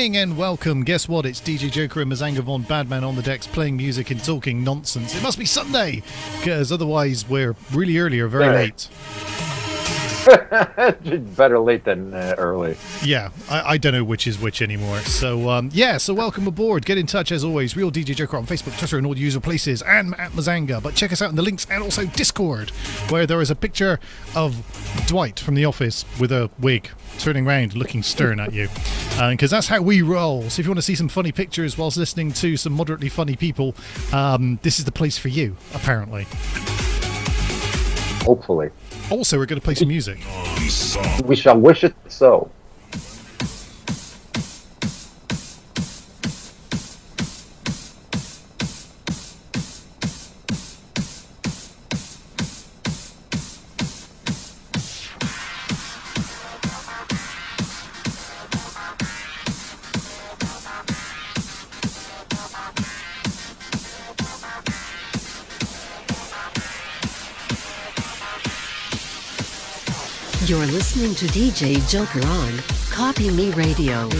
evening and welcome. Guess what? It's DJ Joker and Mazanga von Badman on the decks playing music and talking nonsense. It must be Sunday, because otherwise we're really early or very late. Better late than early. Yeah, I don't know which is which anymore. So, so welcome aboard. Get in touch as always. Real DJ Joker on Facebook, Twitter, and all the usual places, and at Mazanga. But check us out in the links and also Discord, where there is a picture of Dwight from The Office with a wig, turning around, looking stern at you. Because that's how we roll. So if you want to see some funny pictures whilst listening to some moderately funny people, this is the place for you, apparently. Hopefully. Also, we're going to play some music. We shall wish it so. You're listening to DJ Joker on Copy Me Radio.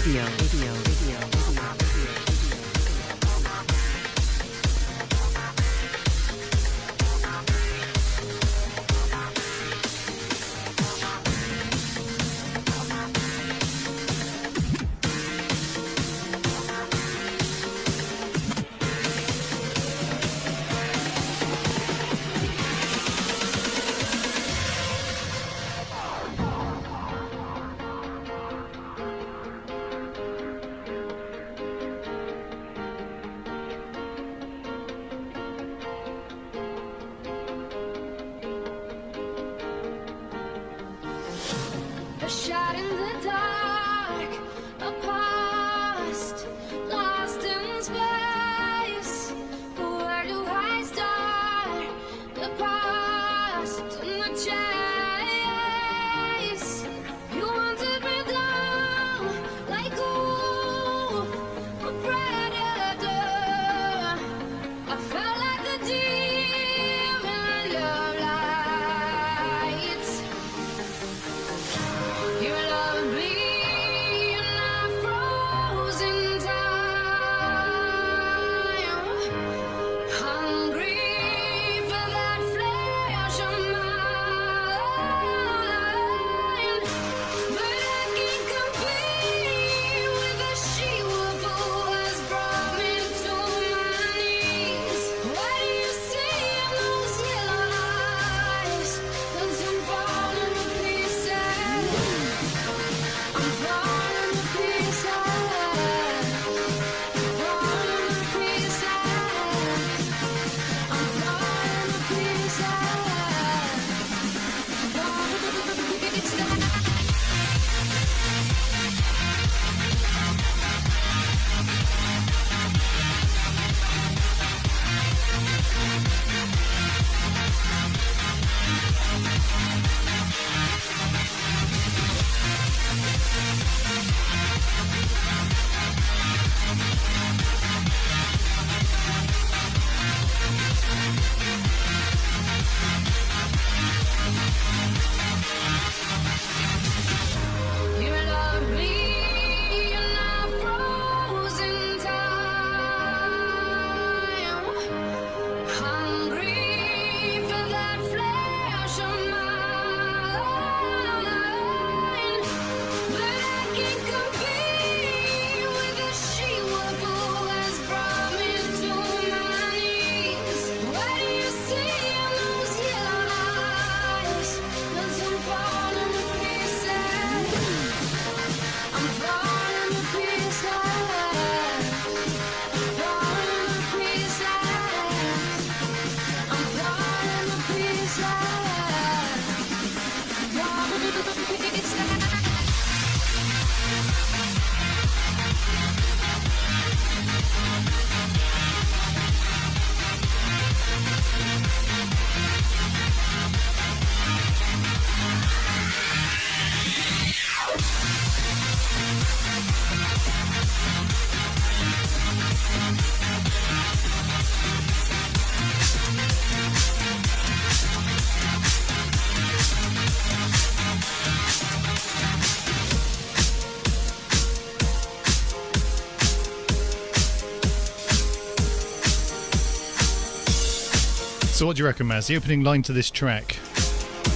So what do you reckon, Maz? The opening line to this track.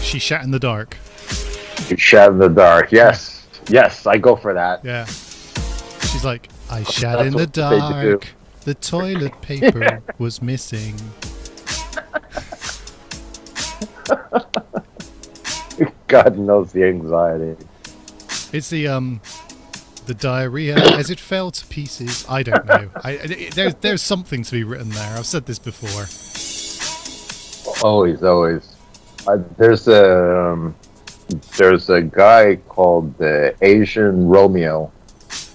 She shat in the dark. You shat in the dark. Yes. Yes, I go for that. Yeah. She's like, I shat That's in the what they do. dark. The toilet paper was missing. God knows the anxiety. It's the diarrhea as it fell to pieces. I don't know. There's something to be written there. I've said this before. Always. There's a guy called Asian Romeo,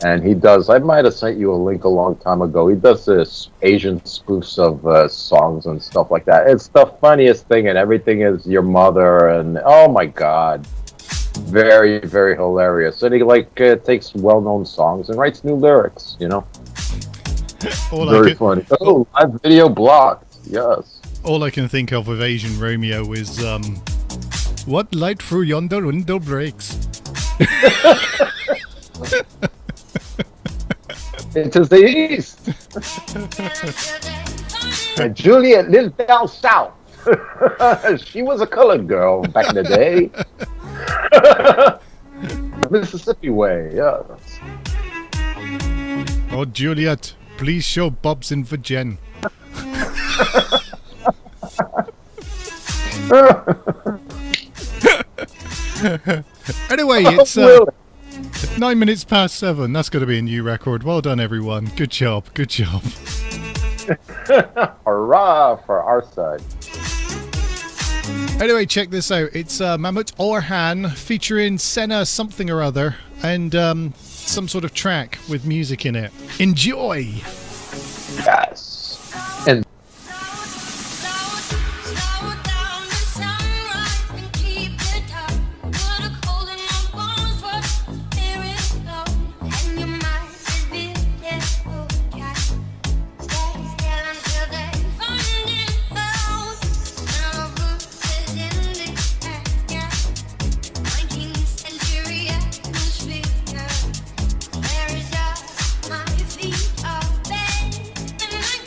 and he does. I might have sent you a link a long time ago. He does this Asian spoofs of songs and stuff like that. It's the funniest thing, and everything is your mother, and oh my god, very very hilarious. And he takes well-known songs and writes new lyrics. You know, very funny. Oh, live video blocked. Yes. All I can think of with Asian Romeo is what light through yonder window breaks. Into the east. And Juliet lived down south. She was a colored girl back in the day. Mississippi way, yes. Oh, Juliet, please show Bob's in Virgin. Anyway, it's 9 minutes past 7. That's going to be a new record. Well done, everyone. Good job. Good job. Hurrah for our side. Anyway, check this out. It's Mammoth Orhan featuring Senna something or other and some sort of track with music in it. Enjoy! Yes. And There is just my feet are bent.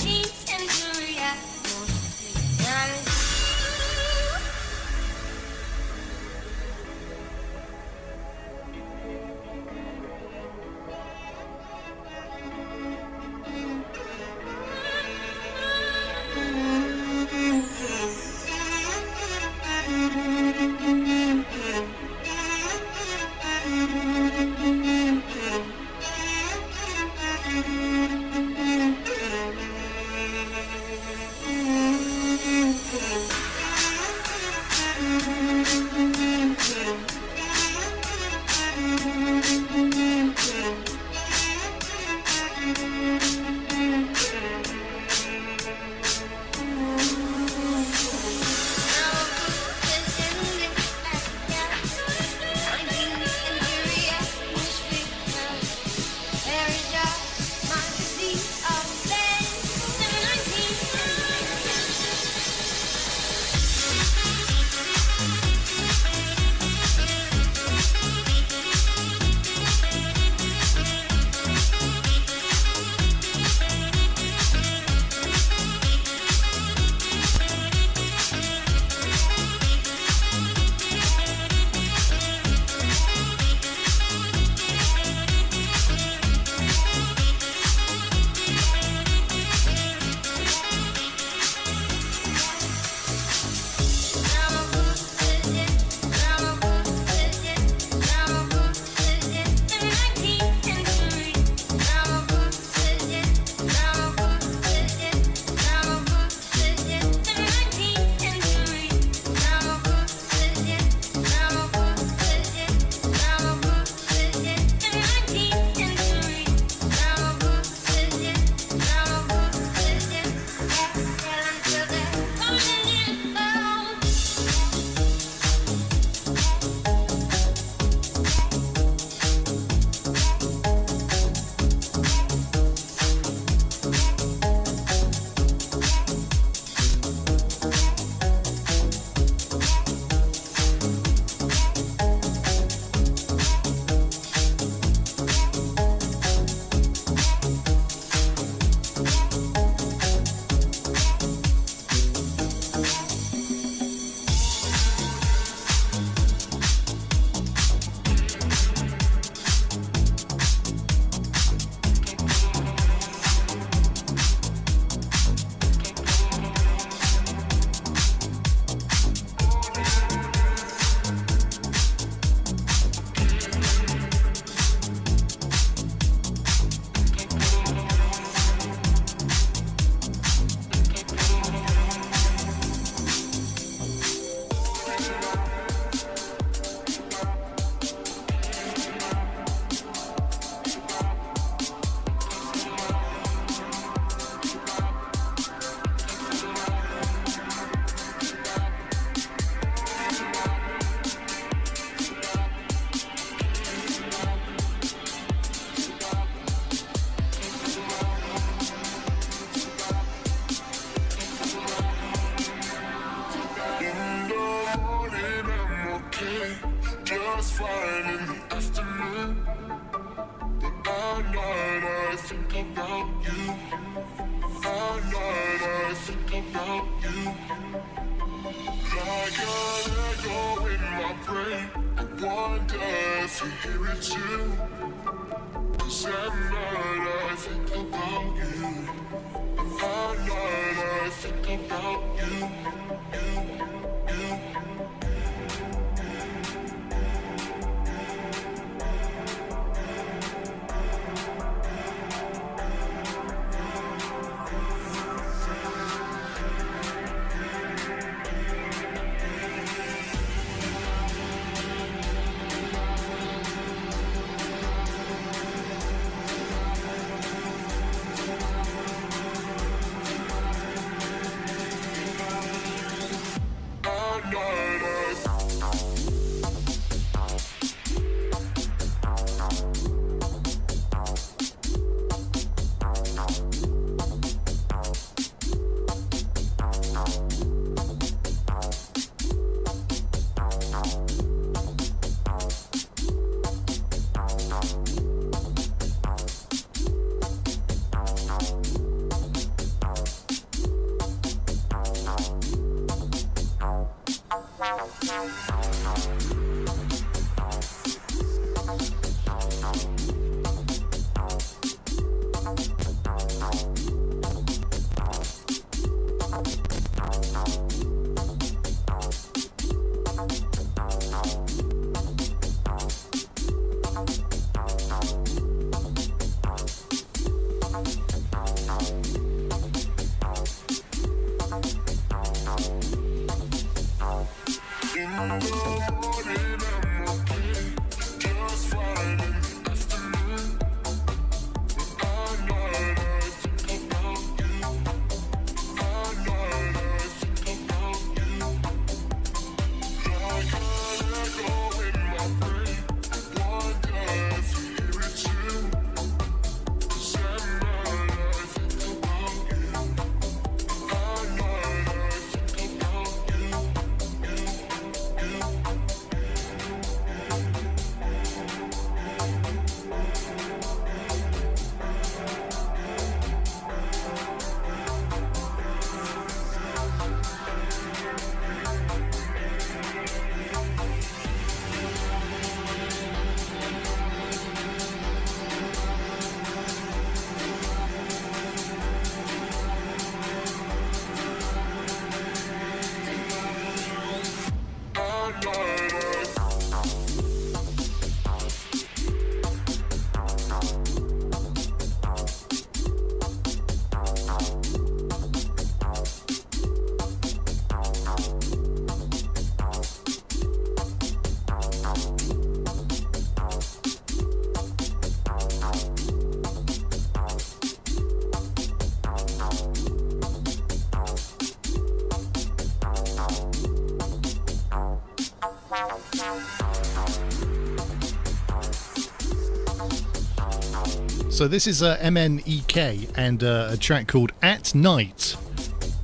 So this is MNEK and a track called At Night,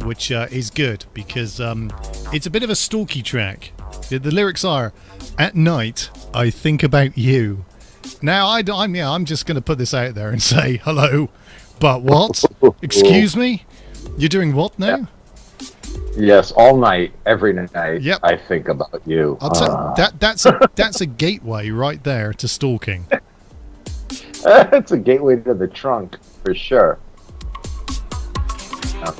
which is good because it's a bit of a stalky track. The lyrics are, "At night, I think about you." Now, I'm just going to put this out there and say, hello, but what? Excuse me? You're doing what now? Yes, all night, every night, Yep. I think about you. I'll tell that's a gateway right there to stalking. It's a gateway to the trunk, for sure. Yeah.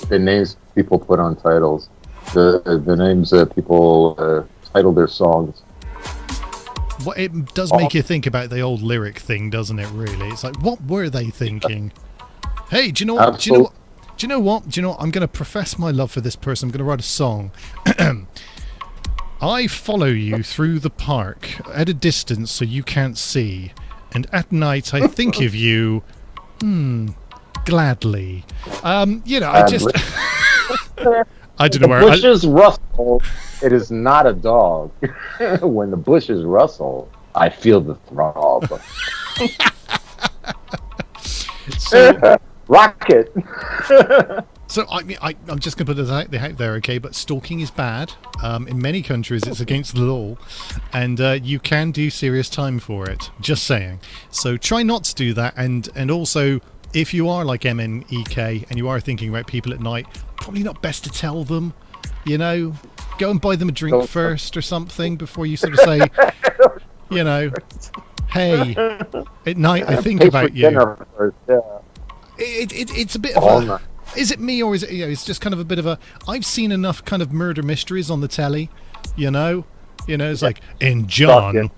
The names people put on titles. The names that people title their songs. What it does make you think about the old lyric thing, doesn't it? Really, it's like, what were they thinking? Hey, do you know what? Absolutely. Do you know what? I'm going to profess my love for this person. I'm going to write a song. I follow you through the park at a distance so you can't see, and at night I think of you, gladly. I just, I don't know where. Bushes rustle. It is not a dog. When the bushes rustle, I feel the throb. So, Rocket. So I'm just going to put this out there, okay? But stalking is bad. In many countries, it's against the law, and you can do serious time for it. Just saying. So try not to do that, and also if you are like MNEK and you are thinking about people at night, probably not best to tell them, you know, go and buy them a drink first or something before you sort of say, you know, hey, at night I think about you. First, yeah. It's a bit of All a... night. Is it me, or is it, you know, it's just kind of a bit of a... I've seen enough kind of murder mysteries on the telly, you know? You know, it's like, and John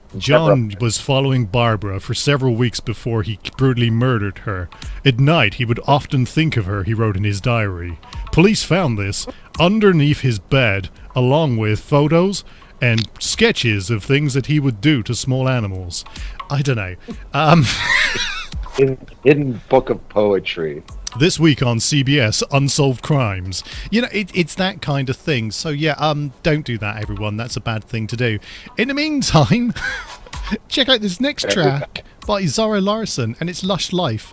was following Barbara for several weeks before he brutally murdered her. At night, he would often think of her, he wrote in his diary. Police found this underneath his bed, along with photos and sketches of things that he would do to small animals. I don't know. Hidden book of poetry. This week on CBS, Unsolved Crimes. You know, it's that kind of thing. So yeah, don't do that, everyone. That's a bad thing to do. In the meantime, check out this next track by Zara Larsson, and it's Lush Life.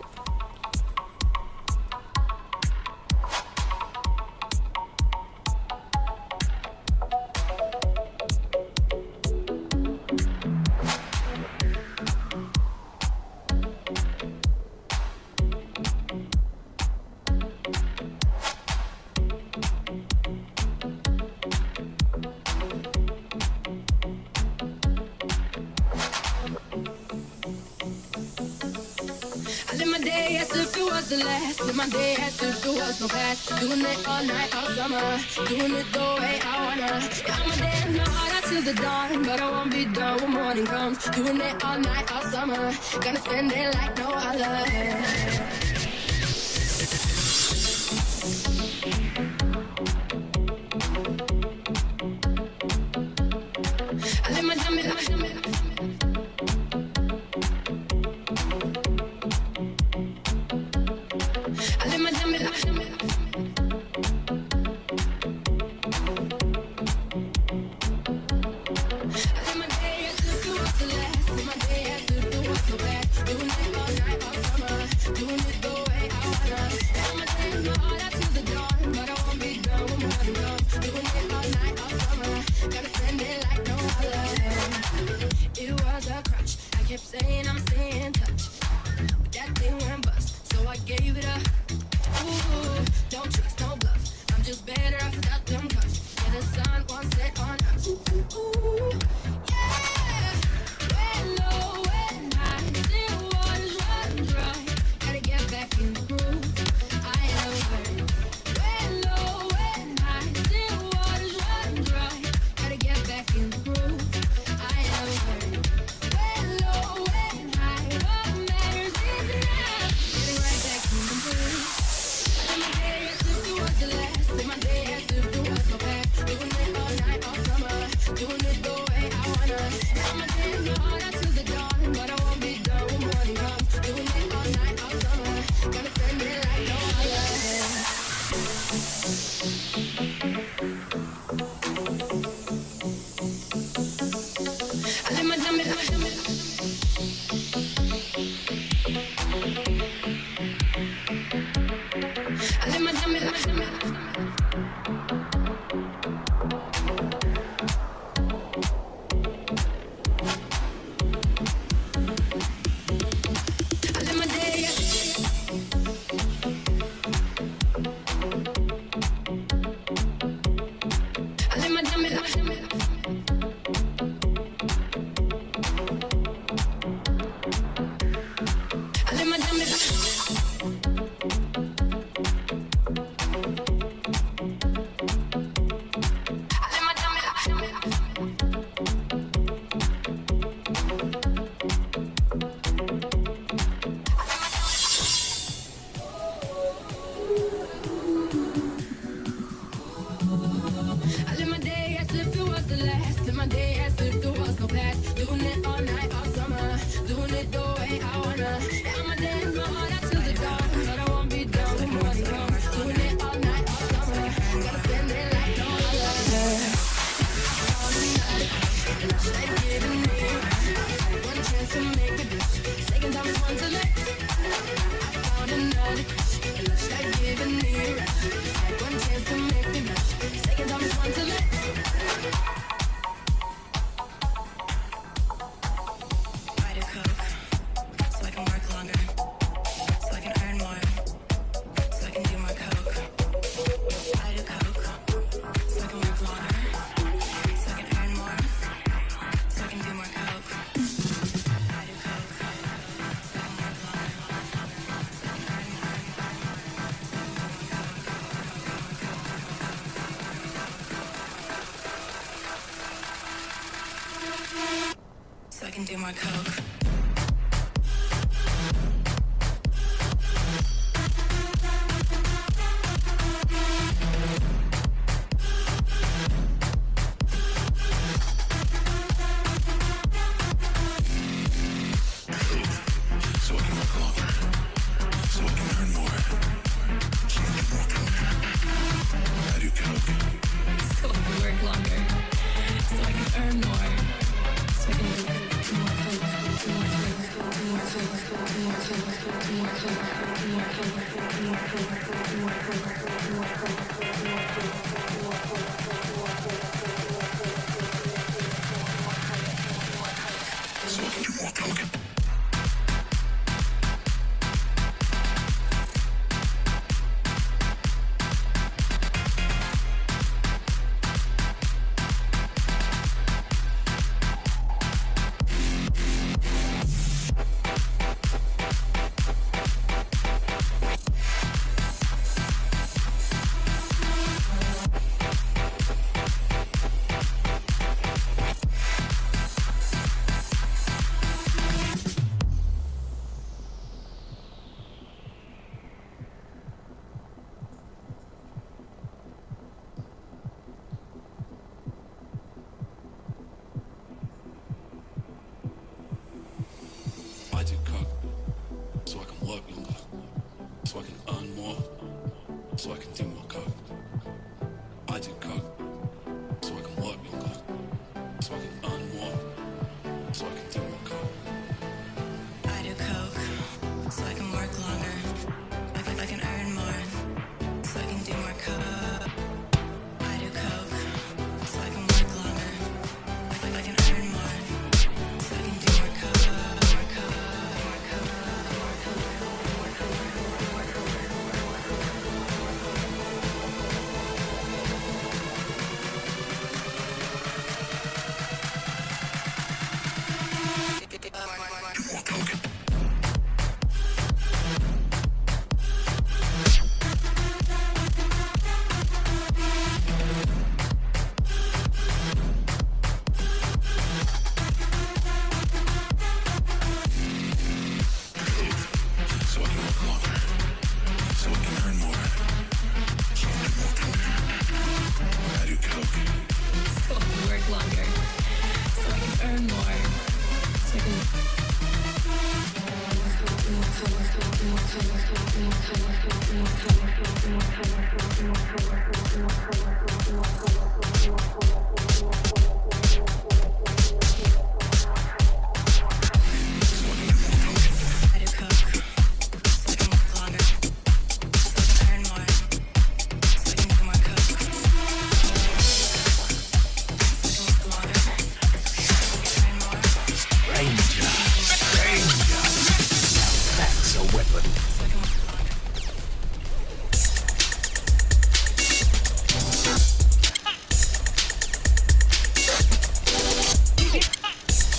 The last of my day as if there was no past. Doing it all night, all summer. Doing it the way I wanna. Yeah, I'ma dance my heart out till the dawn, but I won't be done when morning comes. Doing it all night, all summer. Gonna spend it like no other. I let my dummy, saying I'm staying in touch, but that thing went bust, so I gave it up. Ooh, don't trust, no bluff. I'm just better off without them cuffs. Yeah, the sun won't set on us. Ooh, yeah. When low, when high, still waters run dry. Gotta get back in the groove. I have heard. When low, when high, still waters run dry. Gotta get back in the groove. I have heard. can do more coke.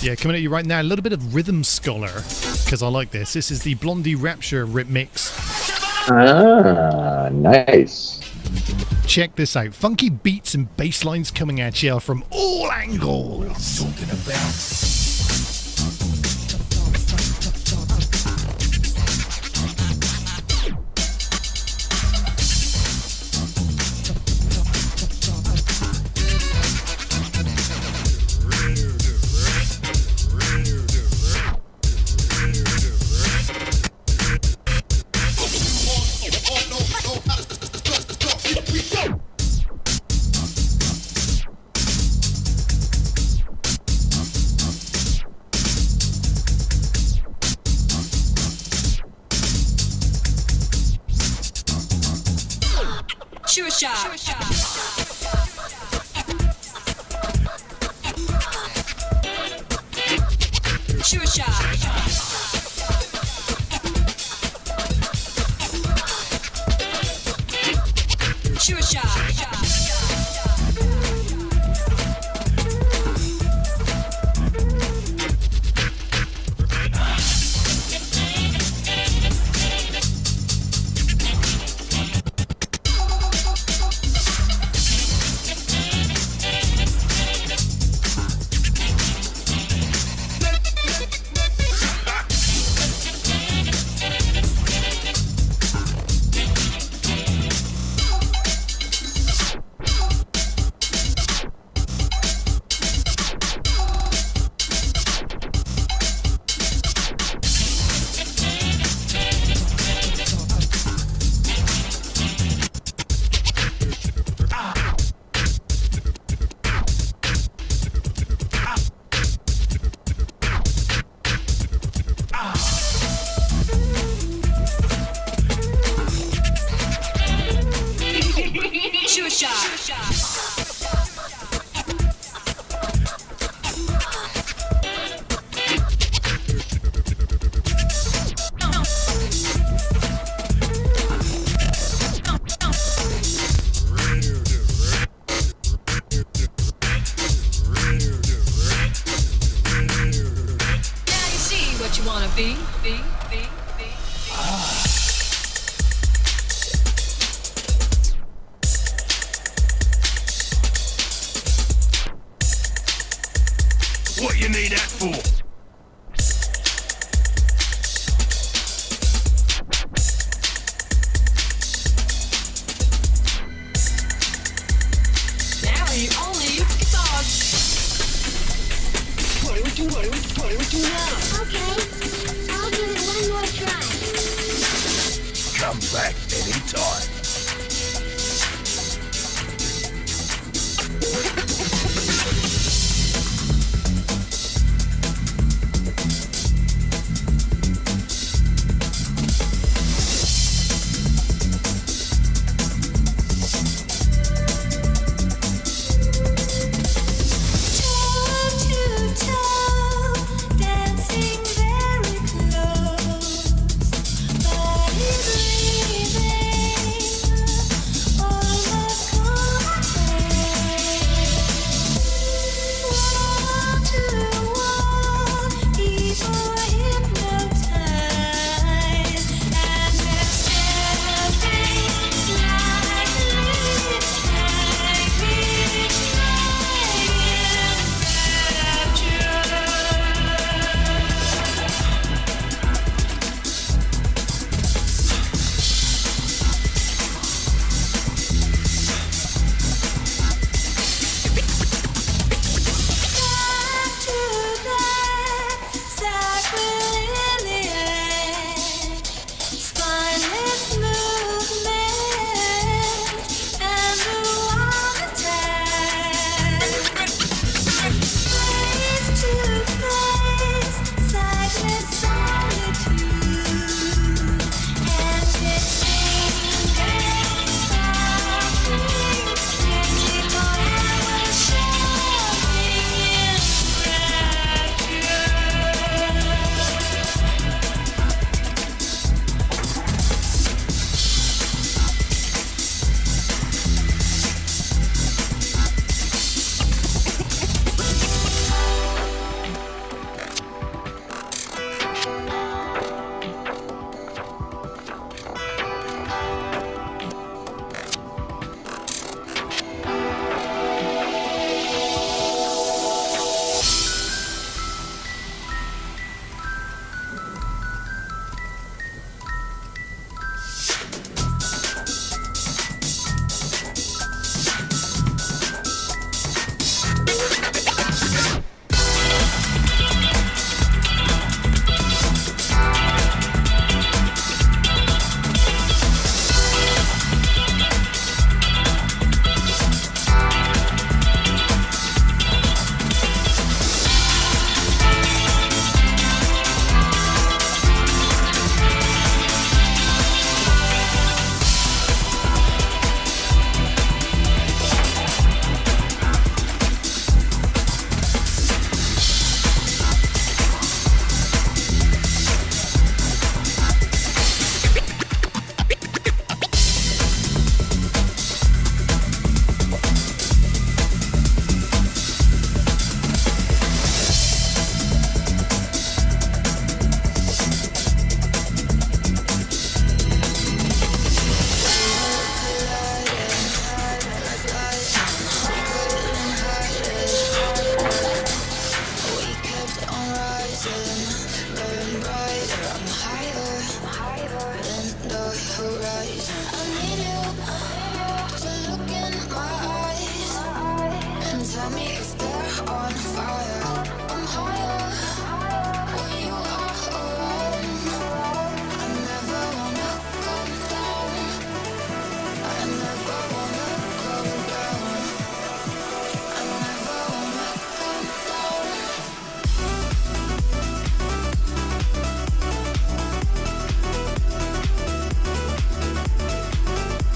Yeah, coming at you right now, a little bit of Rhythm Scholar, because I like this. This is the Blondie Rapture remix. Ah, nice. Check this out. Funky beats and bass lines coming at you from all angles. Sure shot. Sure shot. Sure shot. What you need that for? Now you only guitars. What do we do now? Okay, I'll give it one more try. Come back anytime. Dancing very close, body breathing, almost wall to wall, people hypnotized, and they're stepping lightly, spineless movement and the warm attack. Face to face, sightless solitude, and its fingers softly, strangely forever showing in rapture.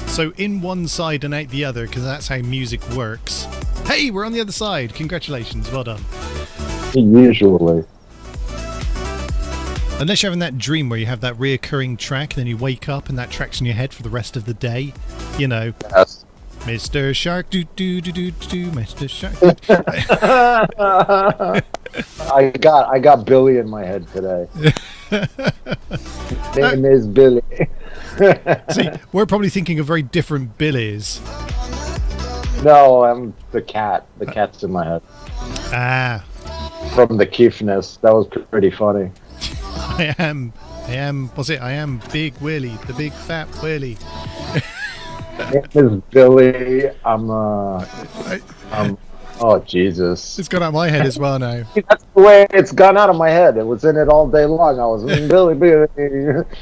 So in one side and out the other, because that's how music works. Hey, we're on the other side. Congratulations. Well done. Usually. Unless you're having that dream where you have that reoccurring track, and then you wake up and that track's in your head for the rest of the day. You know, Yes. Mr. Shark, do do do do do, Mr. Shark. I got Billy in my head today. Name is Billy. See, we're probably thinking of very different Billies. No, I'm the cat. The cat's in my head. Ah. from the Keefness. That was pretty funny. I am Big Willie, the big fat Willie. My name is Billy. Oh Jesus! It's gone out of my head as well now. That's the way it's gone out of my head. It was in it all day long. I was Billy. Meow,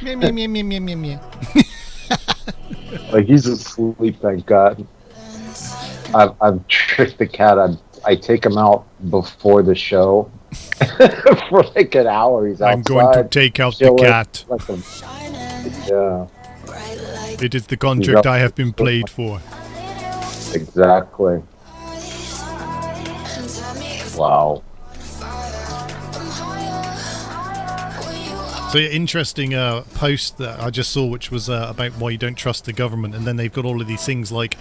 meow, meow, meow, meow, meow, meow. Like he's asleep, thank God. I've tricked the cat. I take him out before the show for like an hour. He's outside. I'm going to take out the cat. Yeah. It is the contract I have been played for. Exactly. Wow. So interesting post that I just saw, which was about why you don't trust the government, and then they've got all of these things like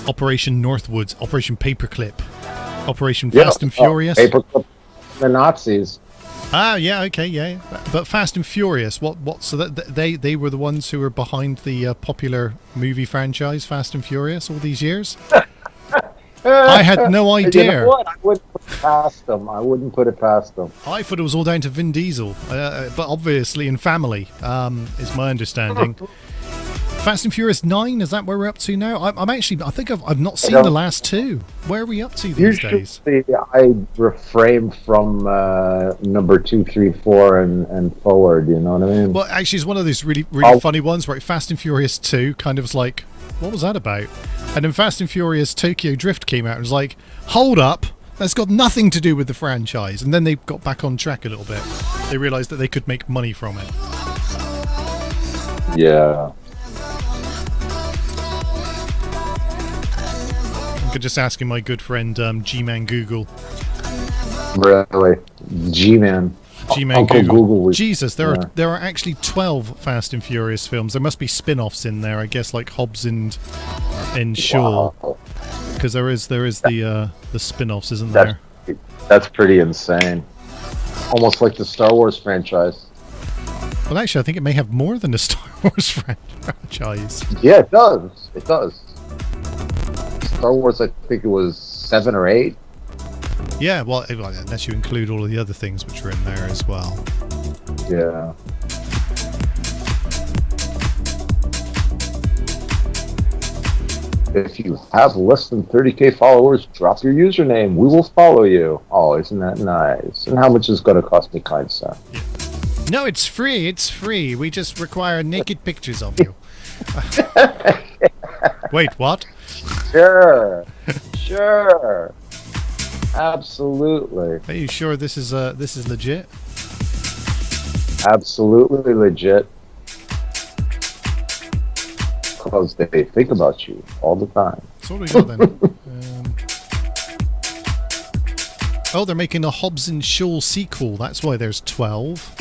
Operation Northwoods, Operation Paperclip, Operation Fast and Furious. Paperclip, the Nazis. Ah, yeah, okay, yeah, but Fast and Furious. What? So that they were the ones who were behind the popular movie franchise Fast and Furious all these years. I had no idea. You know what? I wouldn't put it past them. I thought it was all down to Vin Diesel, but obviously in family, is my understanding. Fast and Furious 9, is that where we're up to now? I think I've not seen the last two. Where are we up to these days? I refrain from number 2, 3, 4 and forward, you know what I mean? Well, actually, it's one of those really funny ones, right? Fast and Furious 2 kind of was like, what was that about? And then Fast and Furious Tokyo Drift came out and was like, hold up, that's got nothing to do with the franchise. And then they got back on track a little bit. They realised that they could make money from it. Yeah. I'm just asking my good friend G-Man Google. Really? G-Man. G-Man Uncle Google. was, Jesus, there are actually 12 Fast and Furious films. There must be spin-offs in there, I guess, like Hobbs and Shaw. Because there is the spin-offs, isn't there? That's pretty insane. Almost like the Star Wars franchise. Well, actually, I think it may have more than the Star Wars franchise. Yeah, it does. It does. Star Wars, I think it was 7 or 8. Yeah, well, unless you include all of the other things which are in there as well. Yeah. If you have less than 30k followers, drop your username. We will follow you. Oh, isn't that nice? And how much is going to cost me, kind sir? Yeah. No, it's free. It's free. We just require naked pictures of you. Wait, what? Sure. Sure. Absolutely. Are you sure this is legit? Absolutely legit. Because they think about you all the time. So what do we got then? Oh, they're making a Hobbs and Shaw sequel. That's why there's 12.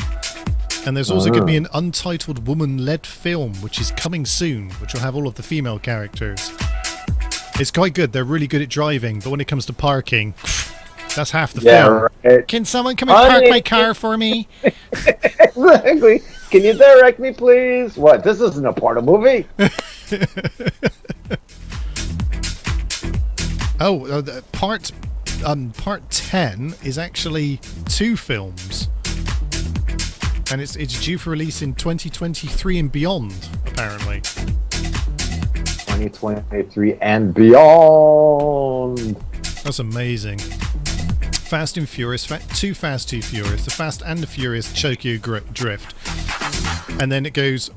And there's also going to be an untitled woman-led film, which is coming soon, which will have all of the female characters. It's quite good. They're really good at driving, but when it comes to parking, that's half the film. Right. Can someone come and park my car for me? Exactly. Can you direct me, please? What? This isn't a porno movie. Part 10 is actually 2 films. And it's due for release in 2023 and beyond, apparently. 2023 and beyond. That's amazing. Fast and Furious, Too Fast, Too Furious, The Fast and the Furious Tokyo Drift. And then it goes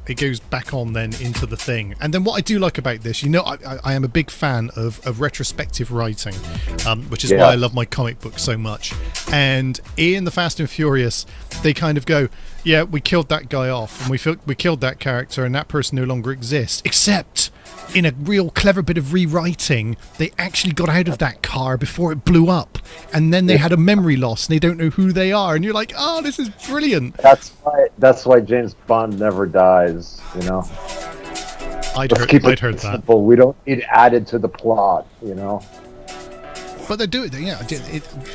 back on then into the thing. And then what I do like about this, I am a big fan of retrospective writing, which is why I love my comic book so much. And in The Fast and Furious, they kind of go, yeah, we killed that guy off, and we killed that character, and that person no longer exists. Except, in a real clever bit of rewriting, they actually got out of that car before it blew up, and then they had a memory loss, and they don't know who they are, and you're like, oh, this is brilliant. That's why James Bond never dies, you know? I'd heard that. Simple. We don't need added to the plot, you know? But they do it. Yeah,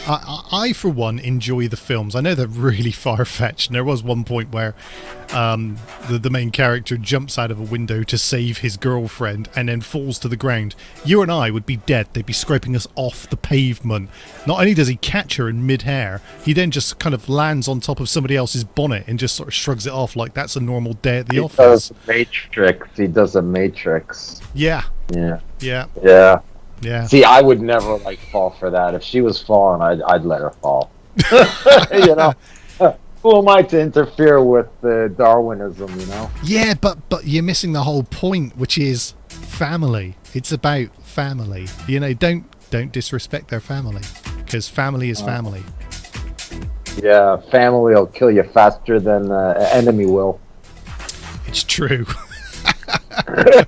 I for one enjoy the films. I know they're really far fetched. And there was one point where the main character jumps out of a window to save his girlfriend and then falls to the ground. You and I would be dead. They'd be scraping us off the pavement. Not only does he catch her in mid-air, he then just kind of lands on top of somebody else's bonnet and just sort of shrugs it off like that's a normal day at the office. He does a Matrix. Yeah. Yeah. Yeah. Yeah. Yeah. See, I would never fall for that. If she was falling, I'd let her fall. You know, who am I to interfere with Darwinism? You know. Yeah, but you're missing the whole point, which is family. It's about family. You know, don't disrespect their family because family is family. Yeah, family will kill you faster than enemy will. It's true.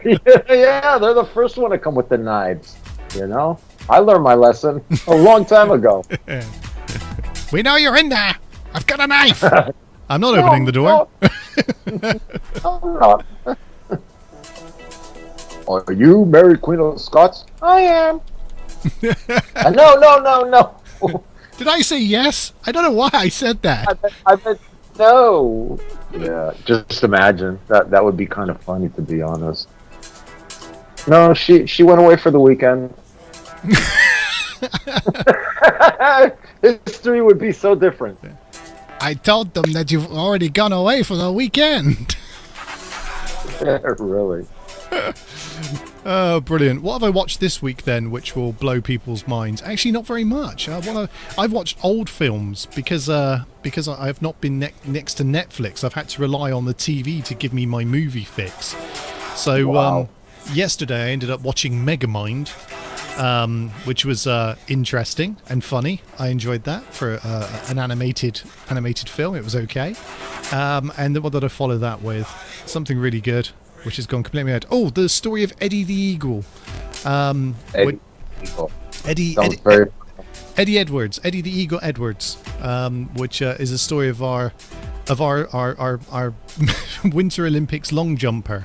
Yeah, they're the first one to come with the knives. You know, I learned my lesson a long time ago. We know you're in there. I've got a knife. I'm not opening the door. No, I'm not. Are you Mary Queen of Scots? I am. No. Did I say yes? I don't know why I said that. I bet no. Yeah, just imagine that would be kind of funny, to be honest. No, she went away for the weekend. History would be so different. I told them that you've already gone away for the weekend. Really? Oh, brilliant. What have I watched this week then, which will blow people's minds? Actually, not very much. I've watched old films because I have not been next to Netflix. I've had to rely on the TV to give me my movie fix. So Wow. Yesterday I ended up watching Megamind, which was interesting and funny. I enjoyed that for an animated film. It was okay. And then what did I follow that with? Something really good, which has gone completely out. Oh, the story of Eddie the Eagle. Eddie Edwards, Eddie the Eagle Edwards, which is a story of our Winter Olympics long jumper.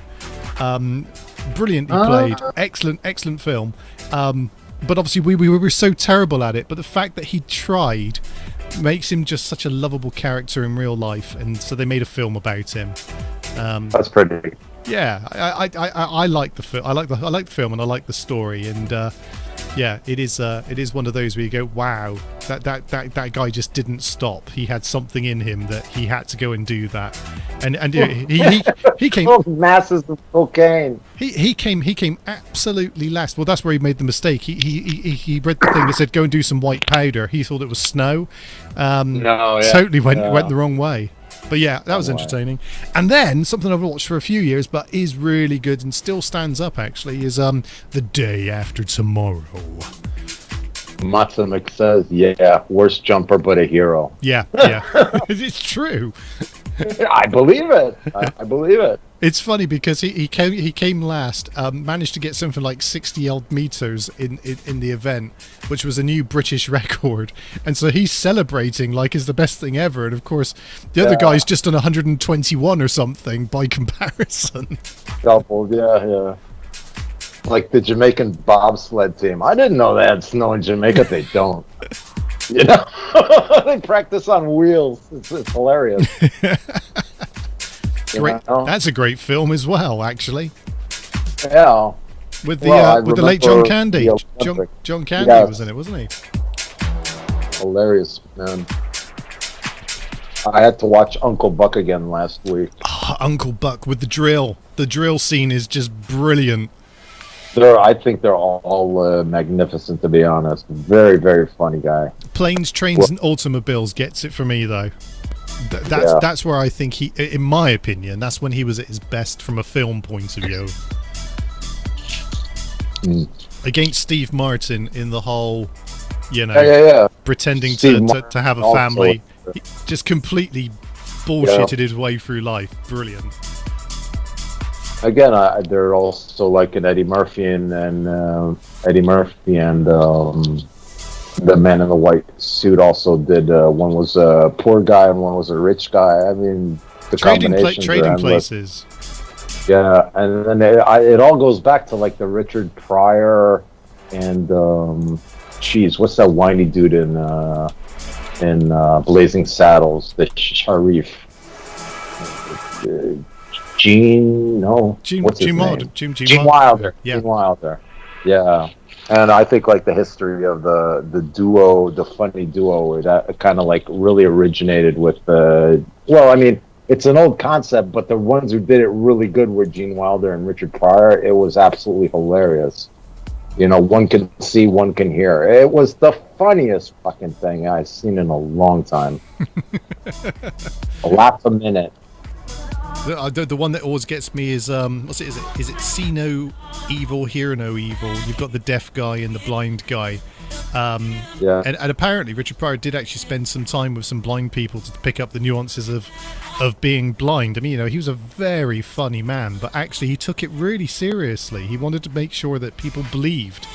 Brilliantly played, excellent film. But obviously we were so terrible at it. But the fact that he tried makes him just such a lovable character in real life, and so they made a film about him. That's pretty. Yeah, I like the film. I like the film, and I like the story, and yeah, it is one of those where you go, wow, that guy just didn't stop. He had something in him that he had to go and do that, and he came masses of cocaine. He came absolutely last. Well, that's where he made the mistake. He read the thing that said go and do some white powder. He thought it was snow. Totally went the wrong way. But yeah, that was entertaining. And then something I've watched for a few years, but is really good and still stands up. Actually, is The Day After Tomorrow. Mazanga says, "Yeah, worst jumper, but a hero." Yeah, it's true. I believe it. I believe it. It's funny because he came last, managed to get something like 60 odd meters in the event, which was a new British record, and so he's celebrating like it's the best thing ever. And of course, the other guy's just on 121 or something by comparison. Doubled, yeah. Like the Jamaican bobsled team. I didn't know they had snow in Jamaica. They don't. You know, they practice on wheels. It's hilarious. Great. That's a great film as well, actually. Yeah. With the late John Candy. John Candy was in it, wasn't he? Hilarious, man. I had to watch Uncle Buck again last week. Oh, Uncle Buck with the drill. The drill scene is just brilliant. I think they're all magnificent, to be honest. Very, very funny guy. Planes, Trains, and Automobiles gets it for me, though. That's where I think he, in my opinion, that's when he was at his best from a film point of view. Against Steve Martin in the whole, pretending to have a family. He just completely bullshitted his way through life. Brilliant. Again, they're also like an Eddie Murphy and the man in the white suit also did. One was a poor guy and one was a rich guy. I mean, the trading places. Yeah, and then it all goes back to like the Richard Pryor geez, what's that whiny dude in Blazing Saddles? The Sharif. Gene, no. What's his name? Gene Wilder. Yeah. Gene Wilder. Yeah. And I think like the history of the duo, the funny duo, that kind of like really originated with well, I mean, it's an old concept, but the ones who did it really good were Gene Wilder and Richard Pryor. It was absolutely hilarious. You know, one can see, one can hear. It was the funniest fucking thing I've seen in a long time. A laugh a minute. The one that always gets me is what's it? Is it see no evil, hear no evil? You've got the deaf guy and the blind guy. Yeah. And apparently Richard Pryor did actually spend some time with some blind people to pick up the nuances of being blind. I mean, you know, he was a very funny man, but actually he took it really seriously. He wanted to make sure that people believed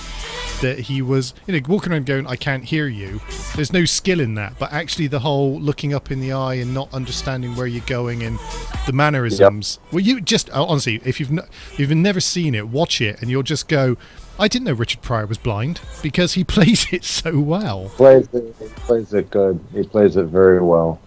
that he was, you know, walking around going, I can't hear you. There's no skill in that, but actually the whole looking up in the eye and not understanding where you're going and the mannerisms. Yep. Well, you just, honestly, if you've never seen it, watch it and you'll just go, I didn't know Richard Pryor was blind, because he plays it so well. He plays it good. He plays it very well.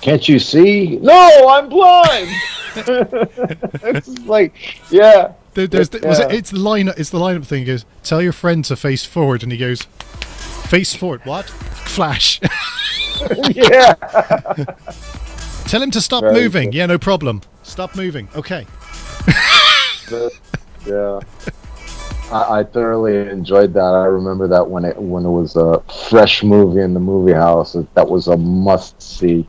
Can't you see? No, I'm blind. It's like, yeah. It's the lineup thing. He goes, tell your friend to face forward, and he goes, face forward. What? Flash. Yeah. Tell him to stop Very moving. good. Yeah, no problem. Stop moving. Okay. Yeah. I thoroughly enjoyed that. I remember that when it was a fresh movie in the movie house, that was a must see.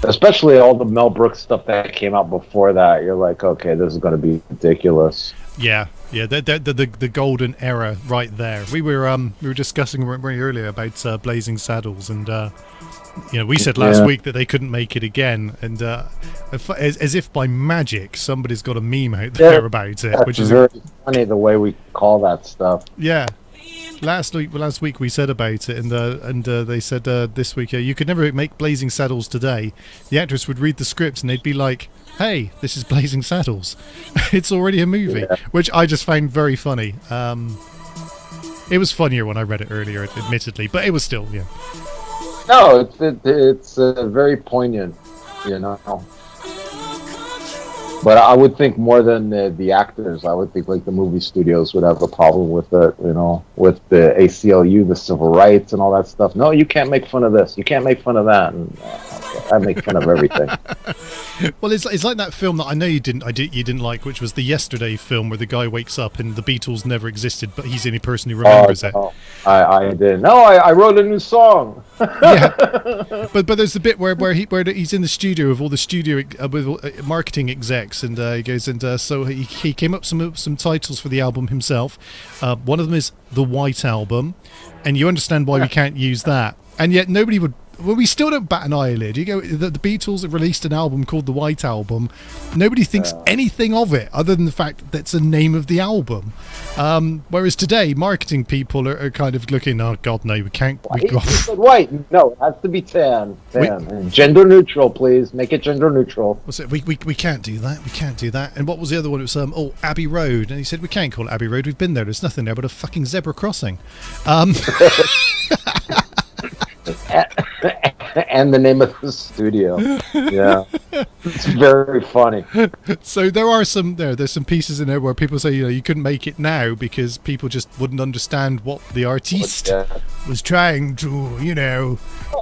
Especially all the Mel Brooks stuff that came out before that. You're like, okay, this is going to be ridiculous. Yeah, the golden era right there. We were discussing very earlier about Blazing Saddles, and you know, we said last week that they couldn't make it again, and as if by magic, somebody's got a meme out there about it, which is very funny the way we call that stuff. Yeah. Last week we said about it, and they said this week you could never make Blazing Saddles today. The actress would read the script and they'd be like, "Hey, this is Blazing Saddles. It's already a movie," which I just found very funny. It was funnier when I read it earlier, admittedly, but it was still, yeah. No, it's very poignant, you know. But I would think more than the actors, I would think like the movie studios would have a problem with it, you know, with the ACLU, the civil rights and all that stuff. No, you can't make fun of this. You can't make fun of that. And I make fun of everything. Well, it's like that film that I know you didn't like, which was the Yesterday film where the guy wakes up and the Beatles never existed, but he's the only person who remembers it. I did. No, I wrote a new song. Yeah, but there's the bit where he's in the studio with all the studio with marketing execs, and he goes and so he came up some titles for the album himself. One of them is the White Album, and you understand why we can't use that, and yet nobody would. Well, we still don't bat an eyelid. You go, the Beatles have released an album called The White Album. Nobody thinks anything of it other than the fact that's the name of the album. Whereas today, marketing people are kind of looking, oh God, no, we can't. He said white. No, it has to be tan. Gender neutral, please. Make it gender neutral. We can't do that. We can't do that. And what was the other one? It was Abbey Road. And he said, we can't call it Abbey Road. We've been there. There's nothing there but a fucking zebra crossing. And the name of the studio. Yeah, it's very funny. So there's some pieces in there where people say, you know, you couldn't make it now because people just wouldn't understand what the artiste was trying to, you know,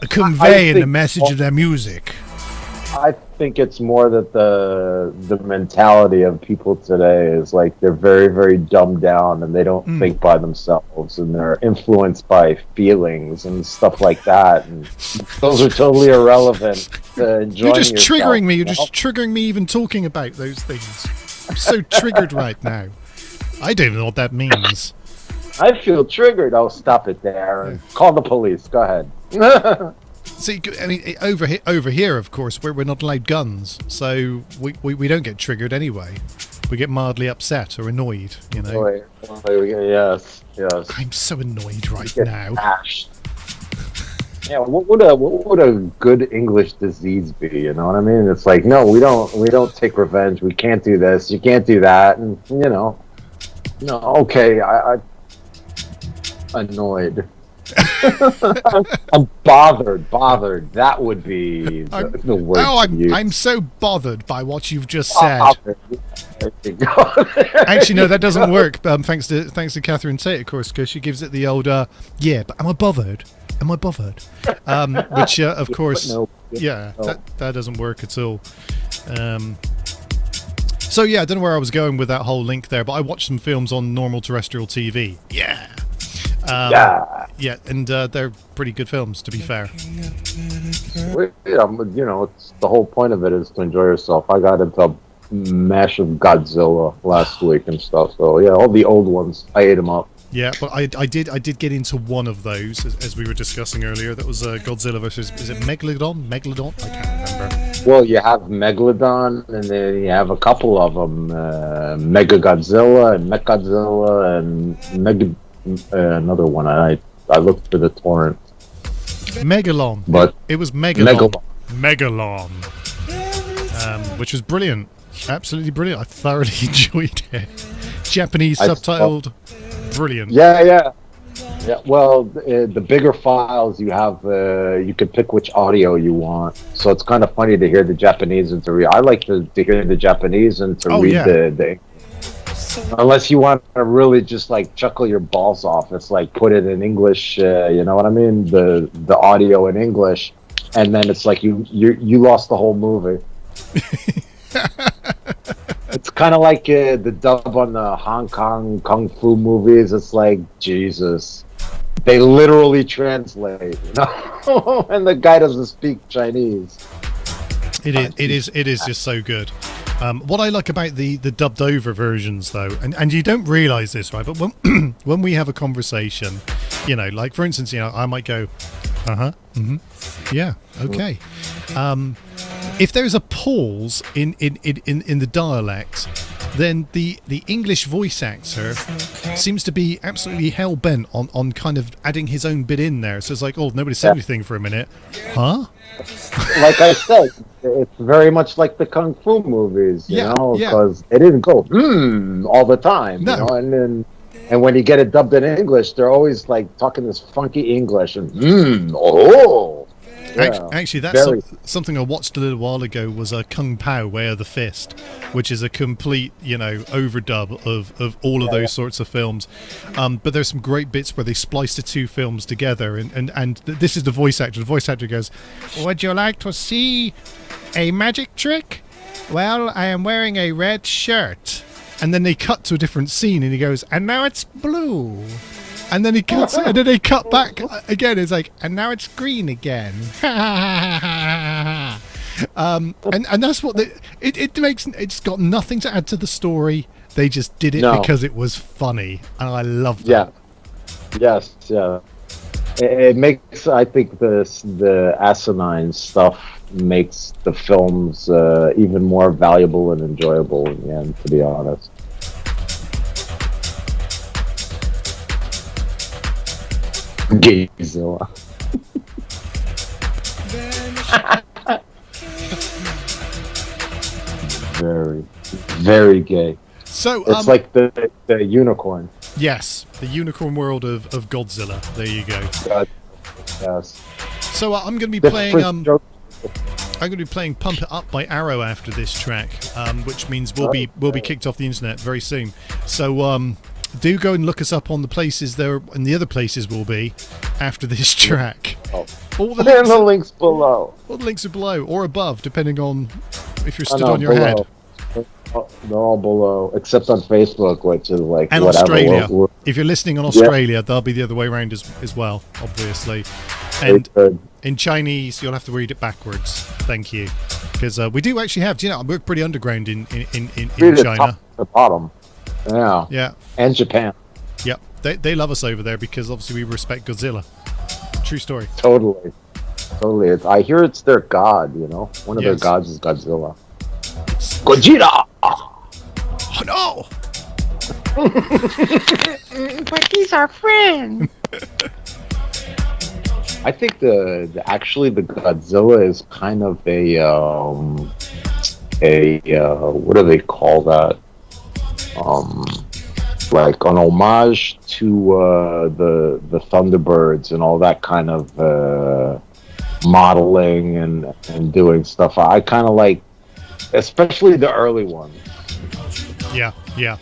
convey in the message of their music. I think it's more that the mentality of people today is like they're very, very dumbed down and they don't think by themselves, and they're influenced by feelings and stuff like that, and those are totally irrelevant to enjoying You're just yourself, triggering me. you You're know? just triggering me even talking about those things. I'm so triggered right now. I don't even know what that means. I feel triggered. Oh, stop it there. And call the police. Go ahead. See, I mean, over here, of course, we're not allowed guns, so we don't get triggered anyway. We get mildly upset or annoyed, you know. Yes. I'm so annoyed right Get now. bashed. Yeah, what would a good English disease be? You know what I mean? It's like, no, we don't take revenge. We can't do this. You can't do that, and you know. No, okay, I annoyed. I'm bothered. That would be the word Oh, to use. I'm so bothered by what you've just said. Bothered. There you go. Actually, no, that doesn't work. Thanks to Catherine Tate, of course, because she gives it the old, yeah, but am I bothered? Am I bothered? Which, of course, No. yeah, No. that doesn't work at all. So yeah, I don't know where I was going with that whole link there, but I watched some films on normal terrestrial TV. Yeah. Yeah, and they're pretty good films, to be fair. Well, yeah, you know, it's the whole point of it is to enjoy yourself. I got into a mash of Godzilla last week and stuff. So yeah, all the old ones, I ate them up. Yeah, but I did get into one of those as we were discussing earlier. That was Godzilla versus, is it Megalodon? I can't remember. Well, you have Megalodon, and then you have a couple of them, Mega Godzilla and Mechagodzilla and another one. I looked for the torrent. Megalon. But it was Megalon. Megalon. Which was brilliant. Absolutely brilliant. I thoroughly enjoyed it. Japanese subtitled. Brilliant. Yeah. Well, the bigger files you have, you can pick which audio you want. So it's kind of funny to hear the Japanese and to read. I like to hear the Japanese and to read the. Unless you want to really just like chuckle your balls off, it's like put it in English. You know what I mean? The audio in English, and then it's like you lost the whole movie. It's kind of like the dub on the Hong Kong kung fu movies. It's like Jesus, they literally translate, you know, and the guy doesn't speak Chinese. It is just so good. What I like about the dubbed over versions, though, and you don't realise this, right? But when when we have a conversation, you know, like for instance, you know, I might go, yeah, okay. If there's a pause in the dialect, then the English voice actor seems to be absolutely hell bent on kind of adding his own bit in there. So it's like, oh, nobody said anything for a minute, huh? Like I said, it's very much like the kung fu movies, you know, because they didn't go all the time, no. You know, and when you get it dubbed in English, they're always like talking this funky English and oh. Yeah, actually, that's something I watched a little while ago. Was a Kung Pao, Way of the Fist, which is a complete, you know, overdub of all of those sorts of films. But there's some great bits where they splice the two films together, and this is the voice actor. The voice actor goes, "Would you like to see a magic trick? Well, I am wearing a red shirt." And then they cut to a different scene, and he goes, "And now it's blue." And then he cuts, and then they cut back again. It's like, and now it's green again. And that's what it makes. It's got nothing to add to the story. They just did it because it was funny, and I love that. Yeah. Yes. Yeah. It makes. I think the asinine stuff makes the films even more valuable and enjoyable in the end. To be honest. Gayzilla. Very, very gay. So it's like the unicorn. Yes, the unicorn world of Godzilla. There you go. God, yes. So I'm going to be playing. I'm going to be playing "Pump It Up" by Arrow after this track, which means we'll be kicked off the internet very soon. So do go and look us up on the places there, and the other places will be after this track. All the links below. All the links are below or above, depending on if you're stood on your head. They're all below, except on Facebook, which is like and whatever. Australia. If you're listening on Australia, they'll be the other way around as well, obviously. And in Chinese, you'll have to read it backwards. Thank you, because we do actually have. Do you know, we're pretty underground in China. Top to bottom. Yeah. Yeah. And Japan. Yep. They love us over there because obviously we respect Godzilla. True story. Totally. I hear it's their god, you know? One of their gods is Godzilla. Gojira! Oh no! But he's our friend. I think the Godzilla is kind of a what do they call that? like an homage to the Thunderbirds and all that kind of modeling and doing stuff. I kind of like, especially the early ones. Yeah, yeah.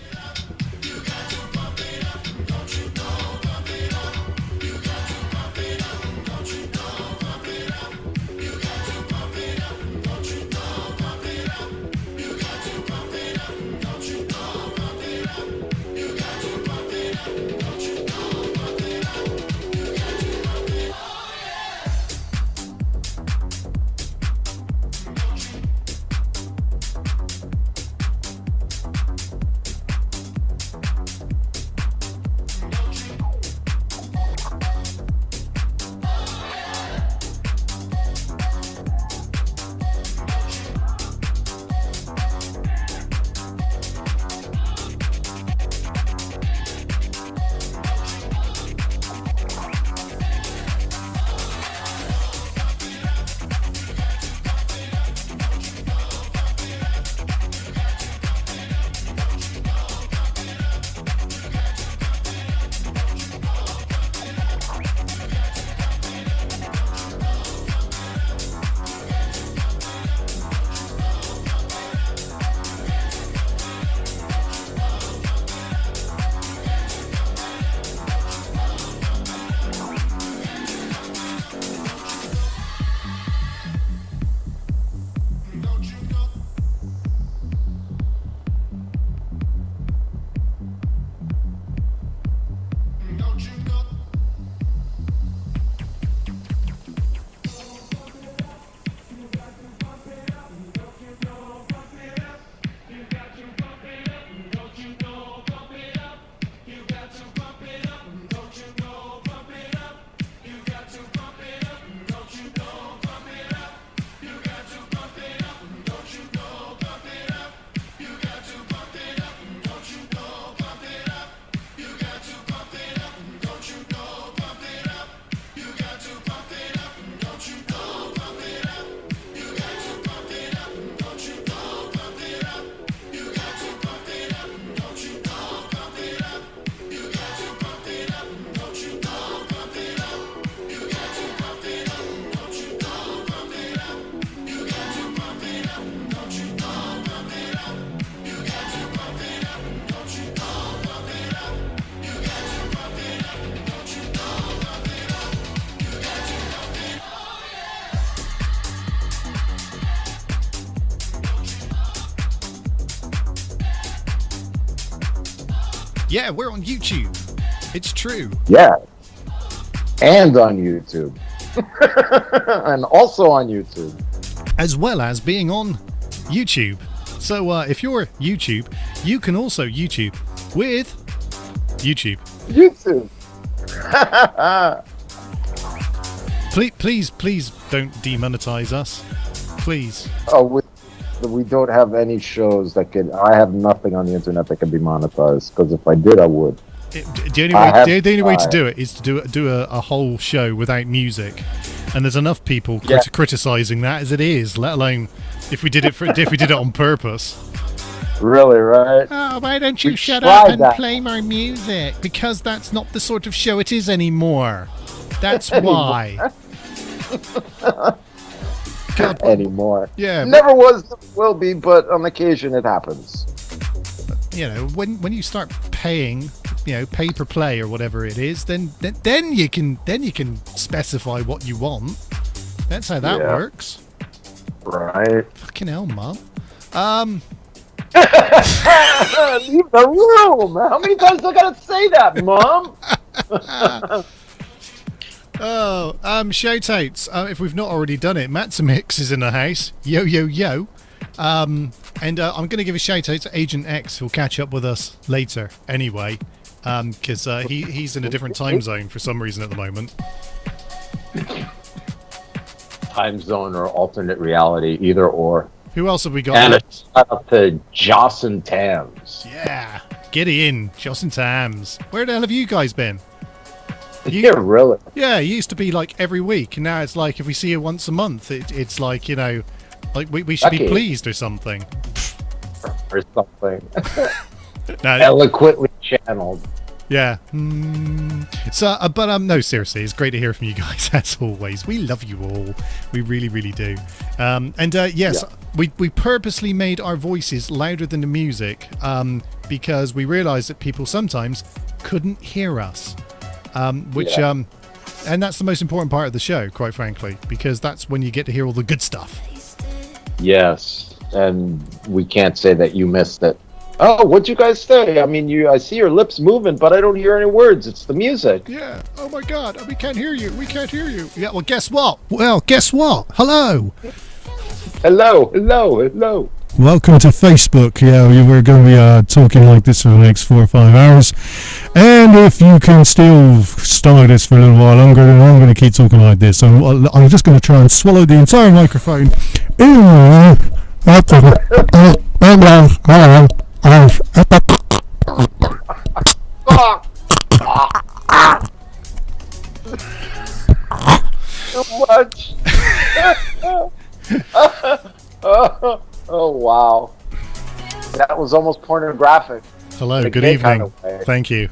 Yeah, we're on YouTube. It's true. Yeah. And on YouTube. And also on YouTube. As well as being on YouTube. So if you're YouTube, you can also YouTube with YouTube. YouTube. Please don't demonetize us. Please. Oh, we don't have any shows that could. I have nothing on the internet that can be monetized. Because if I did, I would. The only way to do it is to do a whole show without music, and there's enough people criticizing that as it is. Let alone if we did it on purpose. Really, right? Oh, why don't you shut up and play my music? Because that's not the sort of show it is anymore. That's why. God. Anymore. Yeah. Never was, will be, but on occasion it happens. You know, when you start paying, pay per play or whatever it is, then you can specify what you want. That's how that works. Right. Fucking hell, Mum. Leave the room. How many times I gotta say that, Mom? Shout-outs. If we've not already done it, Matsamix is in the house. Yo, yo, yo. And I'm going to give a shout-out to Agent X, who'll catch up with us later anyway, because he's in a different time zone for some reason at the moment. Time zone or alternate reality, either or. Who else have we got? And a shout out to Joss and Tams. Yeah, get in, Joss and Tams. Where the hell have you guys been? Yeah, really? Yeah, it used to be like every week, and now it's like if we see you once a month, it's like, like we should be pleased or something. Or something. No, Eloquently channeled. Yeah. So, but no, seriously, it's great to hear from you guys as always. We love you all. We really, really do. Yes, we purposely made our voices louder than the music because we realised that people sometimes couldn't hear us, and that's the most important part of the show, quite frankly, because that's when you get to hear all the good stuff. Yes, and we can't say that you missed it. Oh, what'd you guys say? I mean, I see your lips moving, but I don't hear any words. It's the music. Yeah. Oh my God, we can't hear you. We can't hear you. Yeah. Well, guess what? Hello. Hello. Welcome to Facebook. Yeah, we're going to be talking like this for the next 4 or 5 hours. And if you can still stomach this for a little while longer, then I'm going to keep talking like this. So I'm just going to try and swallow the entire microphone. So much. Oh wow, that was almost pornographic. Hello. In a Good gay evening. kind of way. Thank you.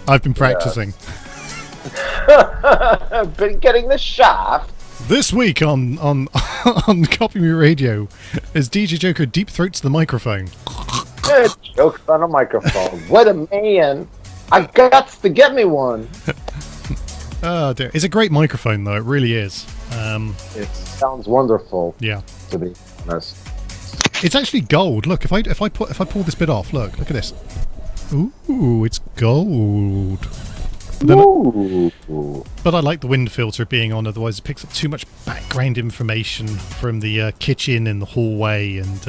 I've been practicing. Been getting the shaft. This week on Copy Me Radio, as DJ Joker deep throats the microphone. Jokes on a microphone. What a man! I got to get me one. Oh dear, it's a great microphone though. It really is. It sounds wonderful. Yeah, To be honest. it's actually gold. Look, if I pull this bit off, look at this. Ooh, it's gold. But I like the wind filter being on, otherwise it picks up too much background information from the kitchen and the hallway, and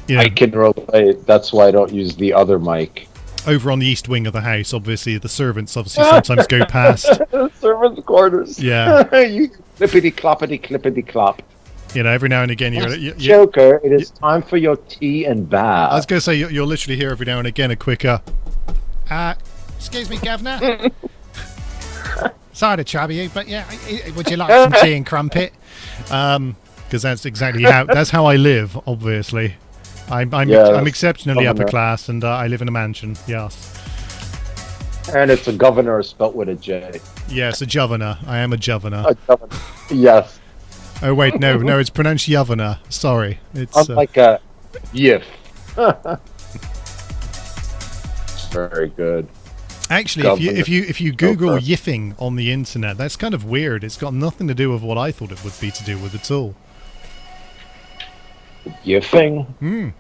I can relate. That's why I don't use the other mic. Over on the east wing of the house, obviously the servants sometimes go past. Servants' quarters. Yeah. You clippity clop. You know, every now and again Joker, it is time for your tea and bath. I was going to say you'll literally hear every now and again a quick excuse me, Governor. Sorry to trouble you, but yeah, would you like some tea and crumpet? Because that's exactly how I live. Obviously, I'm exceptionally upper class, and I live in a mansion. Yes. And it's a governor spelt with a J. Yes, a Governor. I am a Governor. A governor. Yes. Oh wait, no, it's pronounced Governor. Sorry, it's unlike a yif. Very good. Actually, if you Google yiffing on the internet, that's kind of weird. It's got nothing to do with what I thought it would be to do with at all. Yiffing?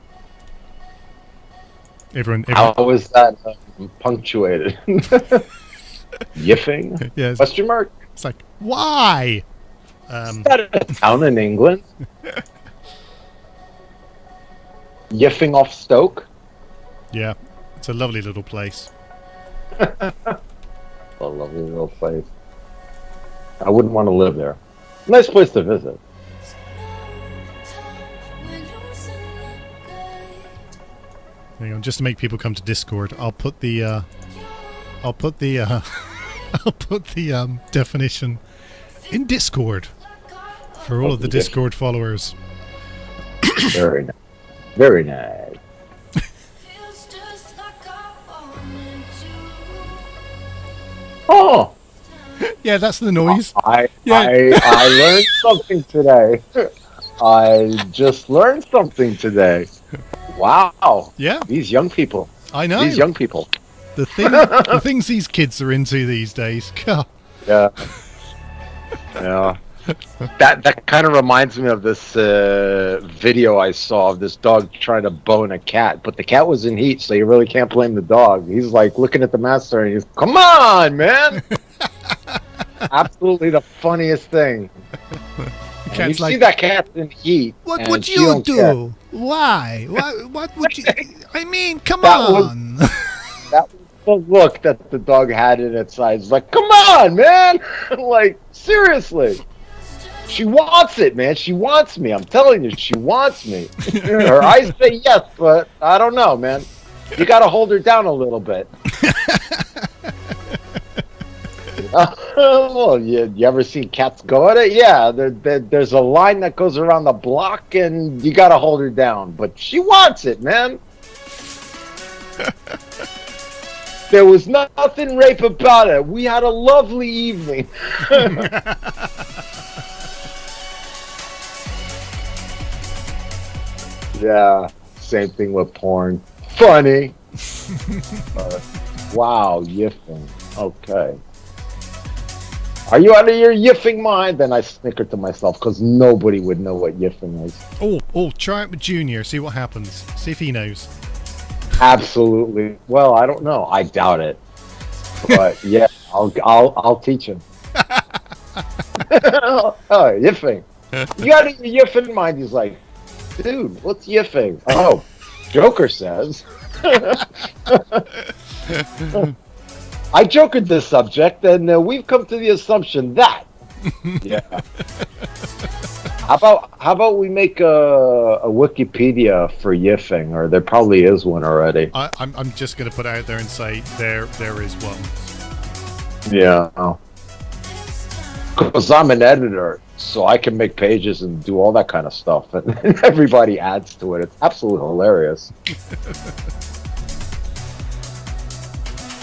Everyone. How is that punctuated? Yiffing? Yes. Question mark? It's like, why? Is that a town in England? Yiffing off Stoke? Yeah, it's a lovely little place. A lovely little place. I wouldn't want to live there. Nice place to visit. Hang on, just to make people come to Discord, I'll put the definition in Discord for all of the Discord followers. Very nice. Very nice. Oh, Yeah, that's the noise. I learned something today. I just learned something today. Wow. Yeah, These young people. I know. These young people. The things these kids are into these days. God. Yeah. Yeah. That kind of reminds me of this video I saw of this dog trying to bone a cat, but the cat was in heat, so you really can't blame the dog. He's like looking at the master and he's, come on, man! Absolutely the funniest thing. And you see that cat in heat. What would you do? Why? What would you? I mean, come on. That was the look that the dog had in its eyes. Like, come on, man! Like, seriously. She wants it, man. She wants me. I'm telling you, she wants me. Her eyes say yes, but I don't know, man. You got to hold her down a little bit. Well, you ever seen cats go at it? Yeah, there's a line that goes around the block, and you got to hold her down. But she wants it, man. There was nothing rape about it. We had a lovely evening. Yeah, same thing with porn. Funny. Wow, yiffing. Okay. Are you out of your yiffing mind? Then I snickered to myself because nobody would know what yiffing is. Try it with Junior. See what happens. See if he knows. Absolutely. Well, I don't know. I doubt it. But yeah, I'll teach him. Oh, yiffing. You out of your yiffing mind? He's like, dude, what's yiffing? Oh, Joker says. I jokered this subject, and we've come to the assumption that. Yeah. How about we make a Wikipedia for yiffing, or there probably is one already. I'm just going to put it out there and say there is one. Yeah. Because I'm an editor, so I can make pages and do all that kind of stuff, and everybody adds to it. It's absolutely hilarious.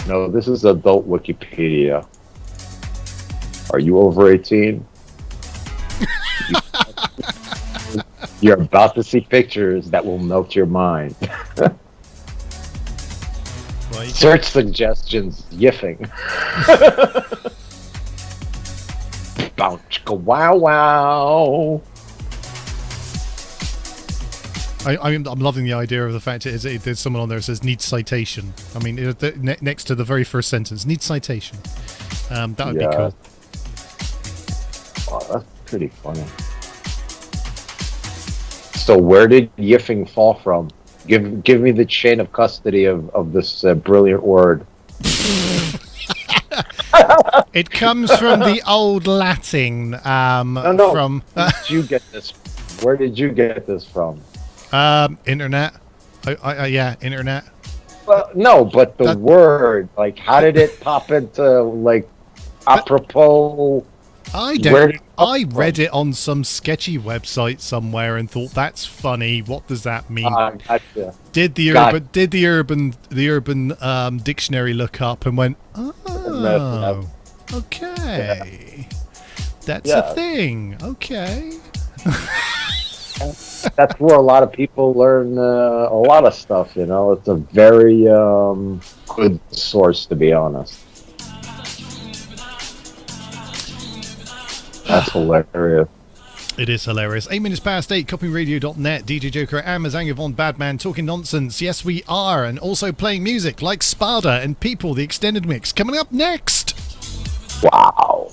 No, this is adult Wikipedia. Are you over 18? You're about to see pictures that will melt your mind. Well, Search suggestions, yiffing. Bounce, wow, wow. I'm loving the idea of the fact there's someone on there that says needs citation. I mean, next to the very first sentence, needs citation. That would be cool. Oh, that's pretty funny. So where did yiffing fall from? Give me the chain of custody of this brilliant word. It comes from the old Latin. No. From Where did you get this? Where did you get this from? Internet. Yeah, internet. Well, no, but the word, like, how did it pop into, like, apropos? I don't. I read it on some sketchy website somewhere and thought that's funny. What does that mean? Gotcha. Did the urban dictionary look up and went, oh, okay, that's a thing. Okay. That's where a lot of people learn a lot of stuff. You know, it's a very good source, to be honest. That's hilarious. It is hilarious. 8 minutes past 8, copyradio.net, DJ Joker and Mazanga Von Badman talking nonsense. Yes, we are. And also playing music like Spada and People, the extended mix. Coming up next. Wow.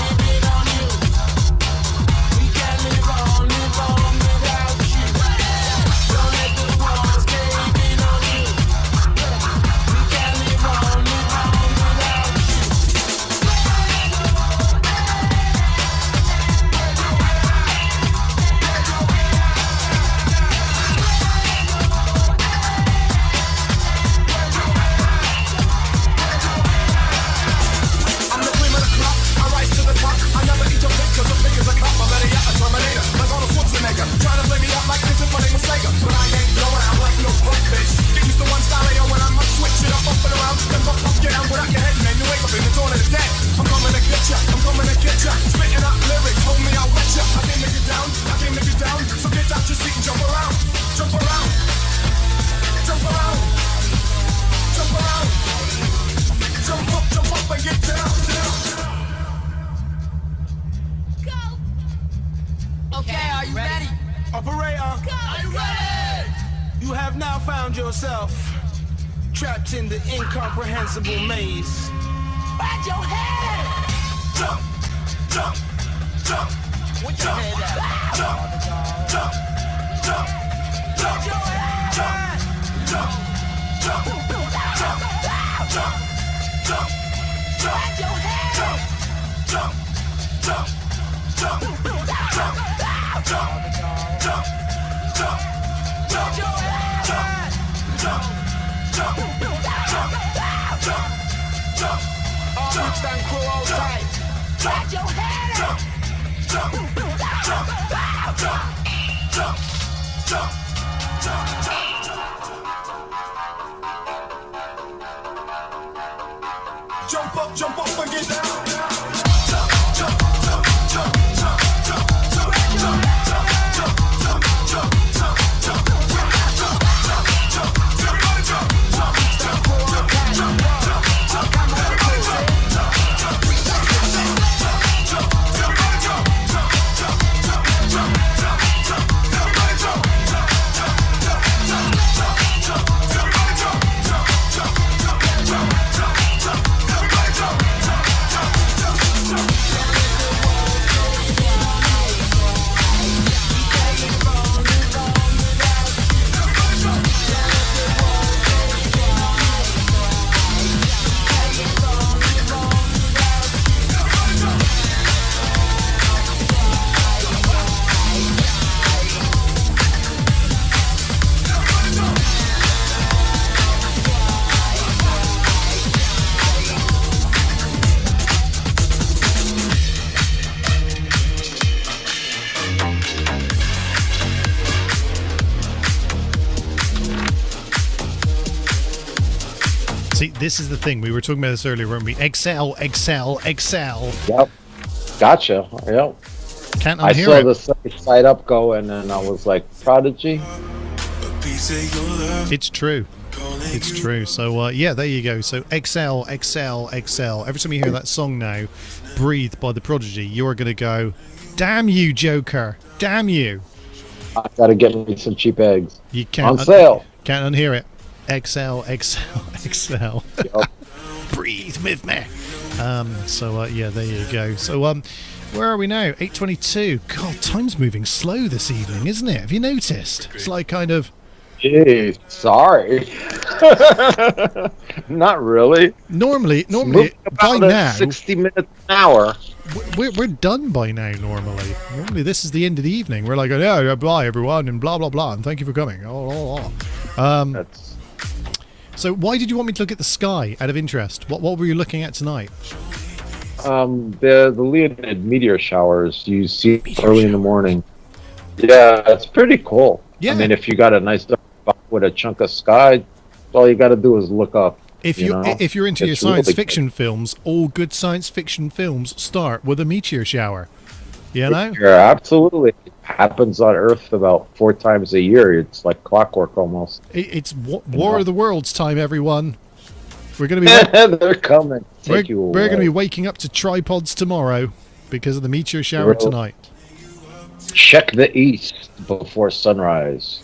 Operator, are you ready? You have now found yourself trapped in the incomprehensible maze. Back your head! Jump, jump, jump. With your head out. Jump, jump, jump, jump. Your head. Jump, jump, jump, jump, jump, jump. Back your head. Jump, jump, jump, jump, jump, jump, jump, jump, jump. Your head. Jump, jump, jump, jump, jump. All mixed and crew all tight. Back your head. Jump, jump, jump, jump, jump, jump, jump, jump. Jump up and get down. Jump, jump, jump, jump, jump, jump, jump, jump, jump, jump, jump, jump, jump, jump, jump, everybody jump, jump, jump, jump, jump, jump, everybody jump, jump, jump, jump, everybody jump, jump, jump, jump, jump, jump, everybody jump, jump, jump, jump, jump, everybody jump, jump, jump, jump, jump, jump, everybody jump. See, this is the thing. We were talking about this earlier, weren't we? Excel, excel, excel. Yep. Gotcha. Yep. Can't I unhear saw it. the site up go, and then I was like, Prodigy. It's true. It's true. So, yeah, there you go. So, excel, excel, excel. Every time you hear that song now, Breathe by The Prodigy, you're going to go, damn you, Joker. Damn you. I gotta get me some cheap eggs. You can't on sale. Can't unhear it. Excel, excel, excel. Yep. Breathe with me. So, yeah, there you go. So, where are we now? 8:22. God, time's moving slow this evening, isn't it? Have you noticed? It's like kind of... Jeez, sorry. Not really. Normally, by about now, 60 minutes an hour. we're done by now. Normally, this is the end of the evening. We're like, oh, yeah, bye everyone, and blah blah blah, and thank you for coming. That's So, why did you want me to look at the sky? Out of interest, what were you looking at tonight? the Leonid meteor showers you see early in the morning. Yeah, it's pretty cool. Yeah. I mean, if you got a nice dark spot with a chunk of sky, all you got to do is look up. If you're into your It's science really fiction films, all good science fiction films start with a meteor shower. You know? Yeah, absolutely. It happens on Earth about 4 times a year. It's like clockwork almost. It's War of the Worlds time, everyone. We're going to be They're coming. we're going to be waking up to tripods tomorrow because of the meteor shower tonight. Check the east before sunrise.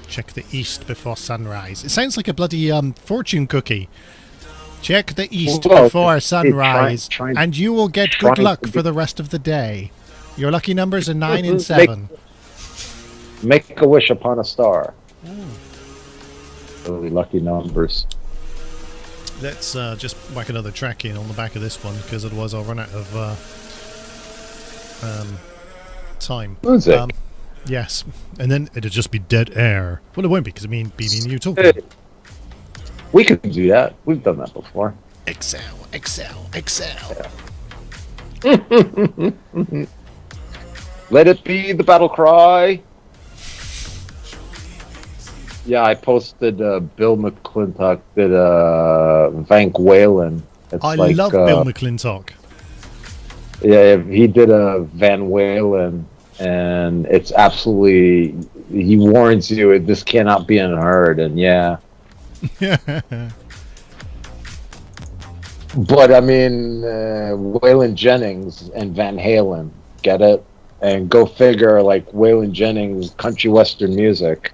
Check the east before sunrise. It sounds like a bloody fortune cookie. Check the east Well, before sunrise, trying- and you will get trying good luck to for be- the rest of the day. Your lucky numbers are 9 and 7. Make a wish upon a star. Really lucky numbers. Let's just whack another track in on the back of this one, because otherwise I'll run out of time. Music. Yes, and then it'll just be dead air. Well, it won't be, because I mean, me and you talking. Hey, we could do that. We've done that before. Excel, excel, excel. Let it be the battle cry. Yeah, I posted Bill McClintock did Van Whalen. It's I like, love Bill McClintock. Yeah, he did a Van Whalen, and it's absolutely. He warns you this cannot be unheard, and yeah. But I mean, Waylon Jennings and Van Halen, get it? And go figure, like Waylon Jennings, country western music,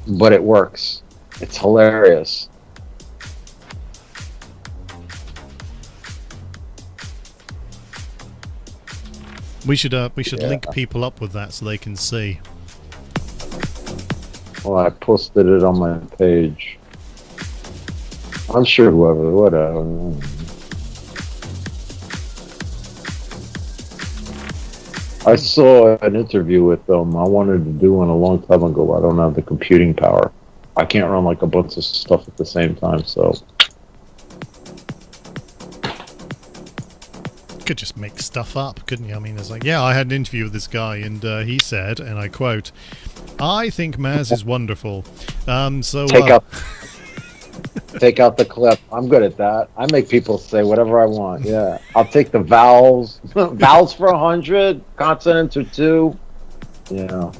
but it works. It's hilarious. We should Yeah. link people up with that so they can see. Well, I posted it on my page. I'm sure whatever. I saw an interview with them. I wanted to do one a long time ago. I don't have the computing power. I can't run like a bunch of stuff at the same time, so. Could just make stuff up, couldn't you? I mean, it's like, yeah, I had an interview with this guy, and he said, and I quote, "I think Maz is wonderful." Take out the clip. I'm good at that. I make people say whatever I want. Yeah, I'll take the vowels. Vowels for 100. Consonants for 2. Yeah.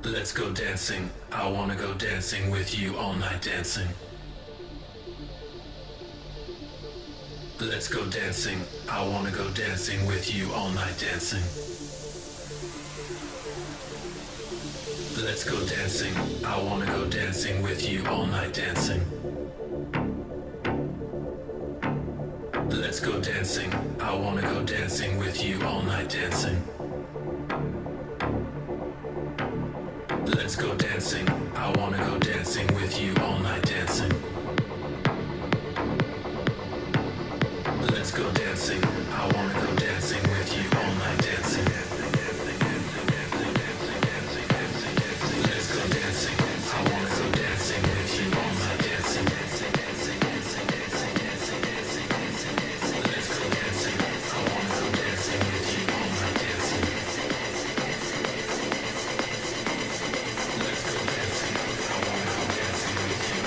Let's go dancing. I wanna go dancing with you all night dancing. Let's go dancing. I wanna go dancing with you all night dancing. Let's go dancing. I wanna go dancing with you all night dancing. Let's go dancing. I wanna go dancing with you all night dancing. Let's go dancing. I wanna go dancing with you all night dancing. Let's go dancing. I wanna go dancing with you all night dancing. Let's go dancing. I wanna go dancing with you all night dancing. Let's go dancing. I wanna go dancing with you all night dancing. Let's go dancing. I wanna go dancing with you.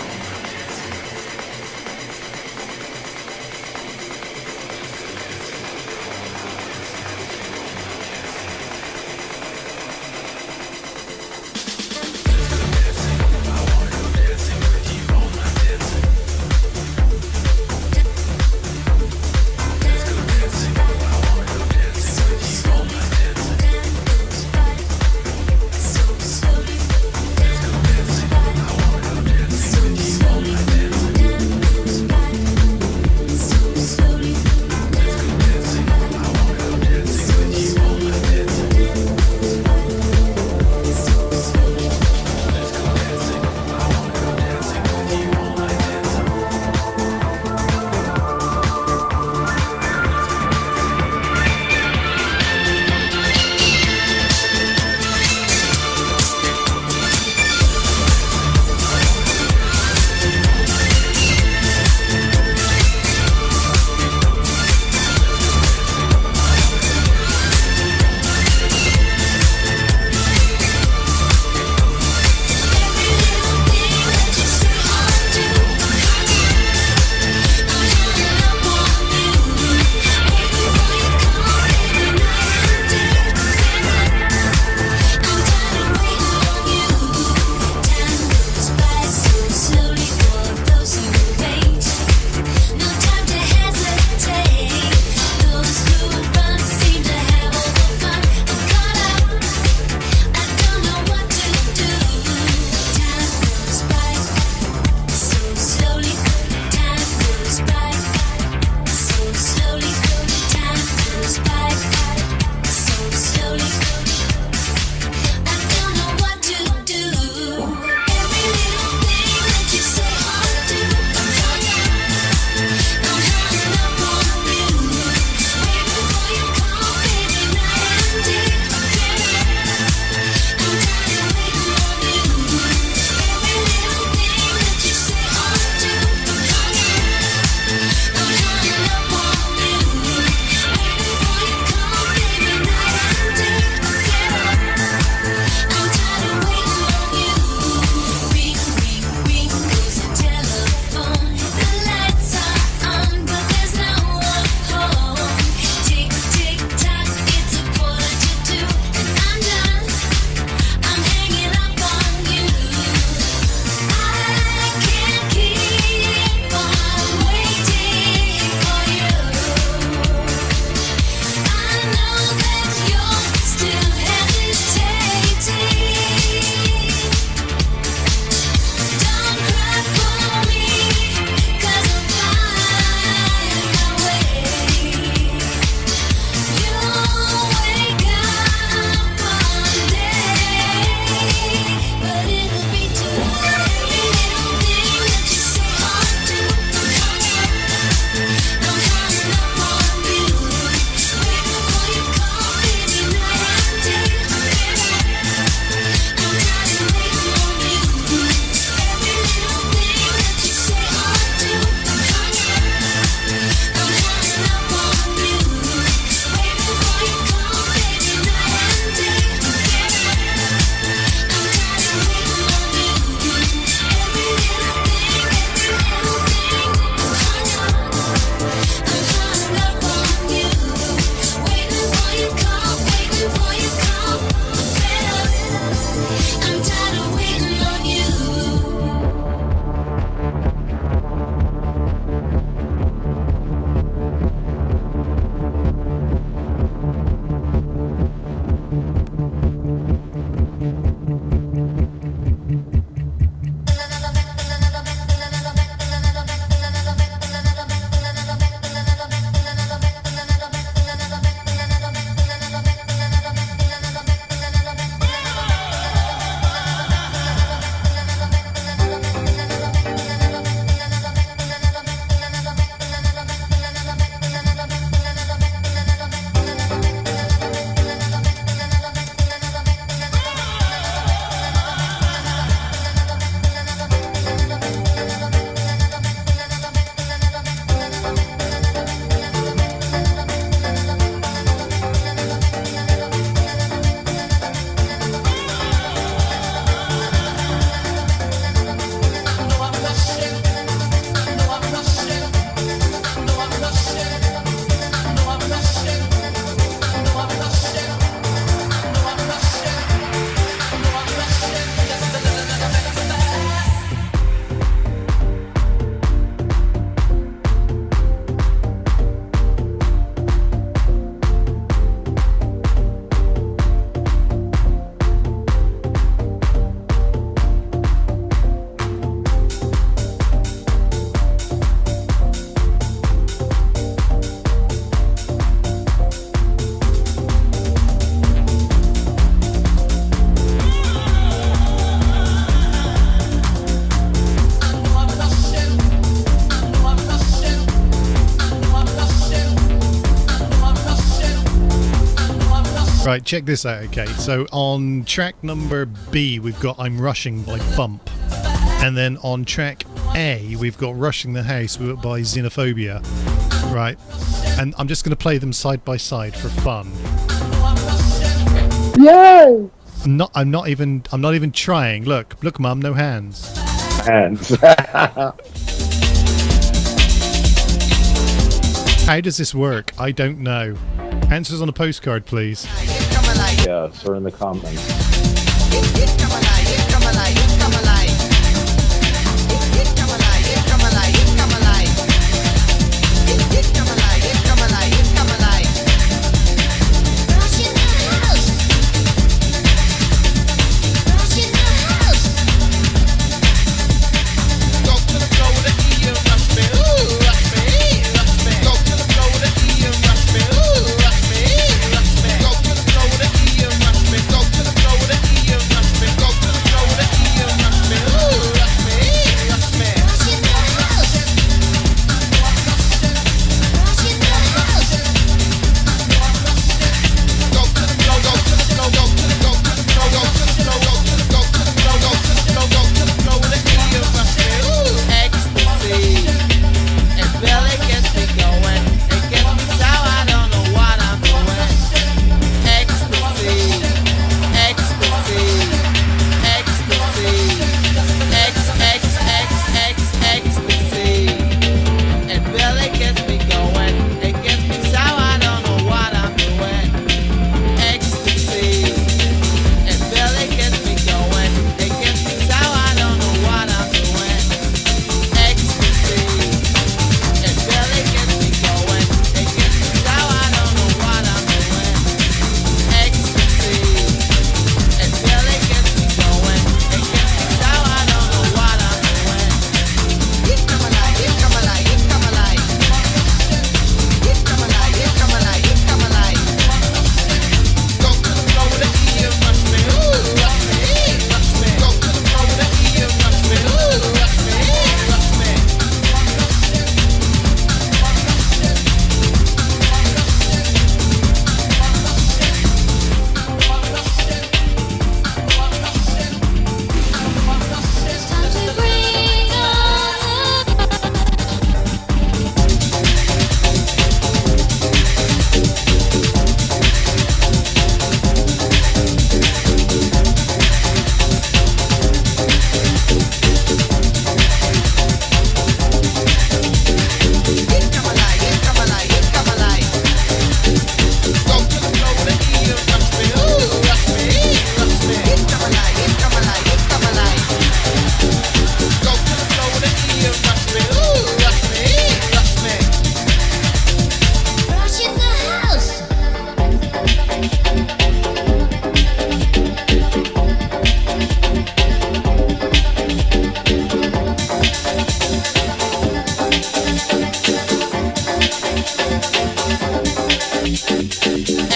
Right, check this out, okay. So on track number B, we've got I'm Rushing by Bump. And then on track A, we've got Rushing the House by Xenophobia. Right. And I'm just going to play them side by side for fun. Yay! I'm not even trying. Look, Mum, no hands. Hands. How does this work? I don't know. Answers on a postcard, please. Yes, or in the comments.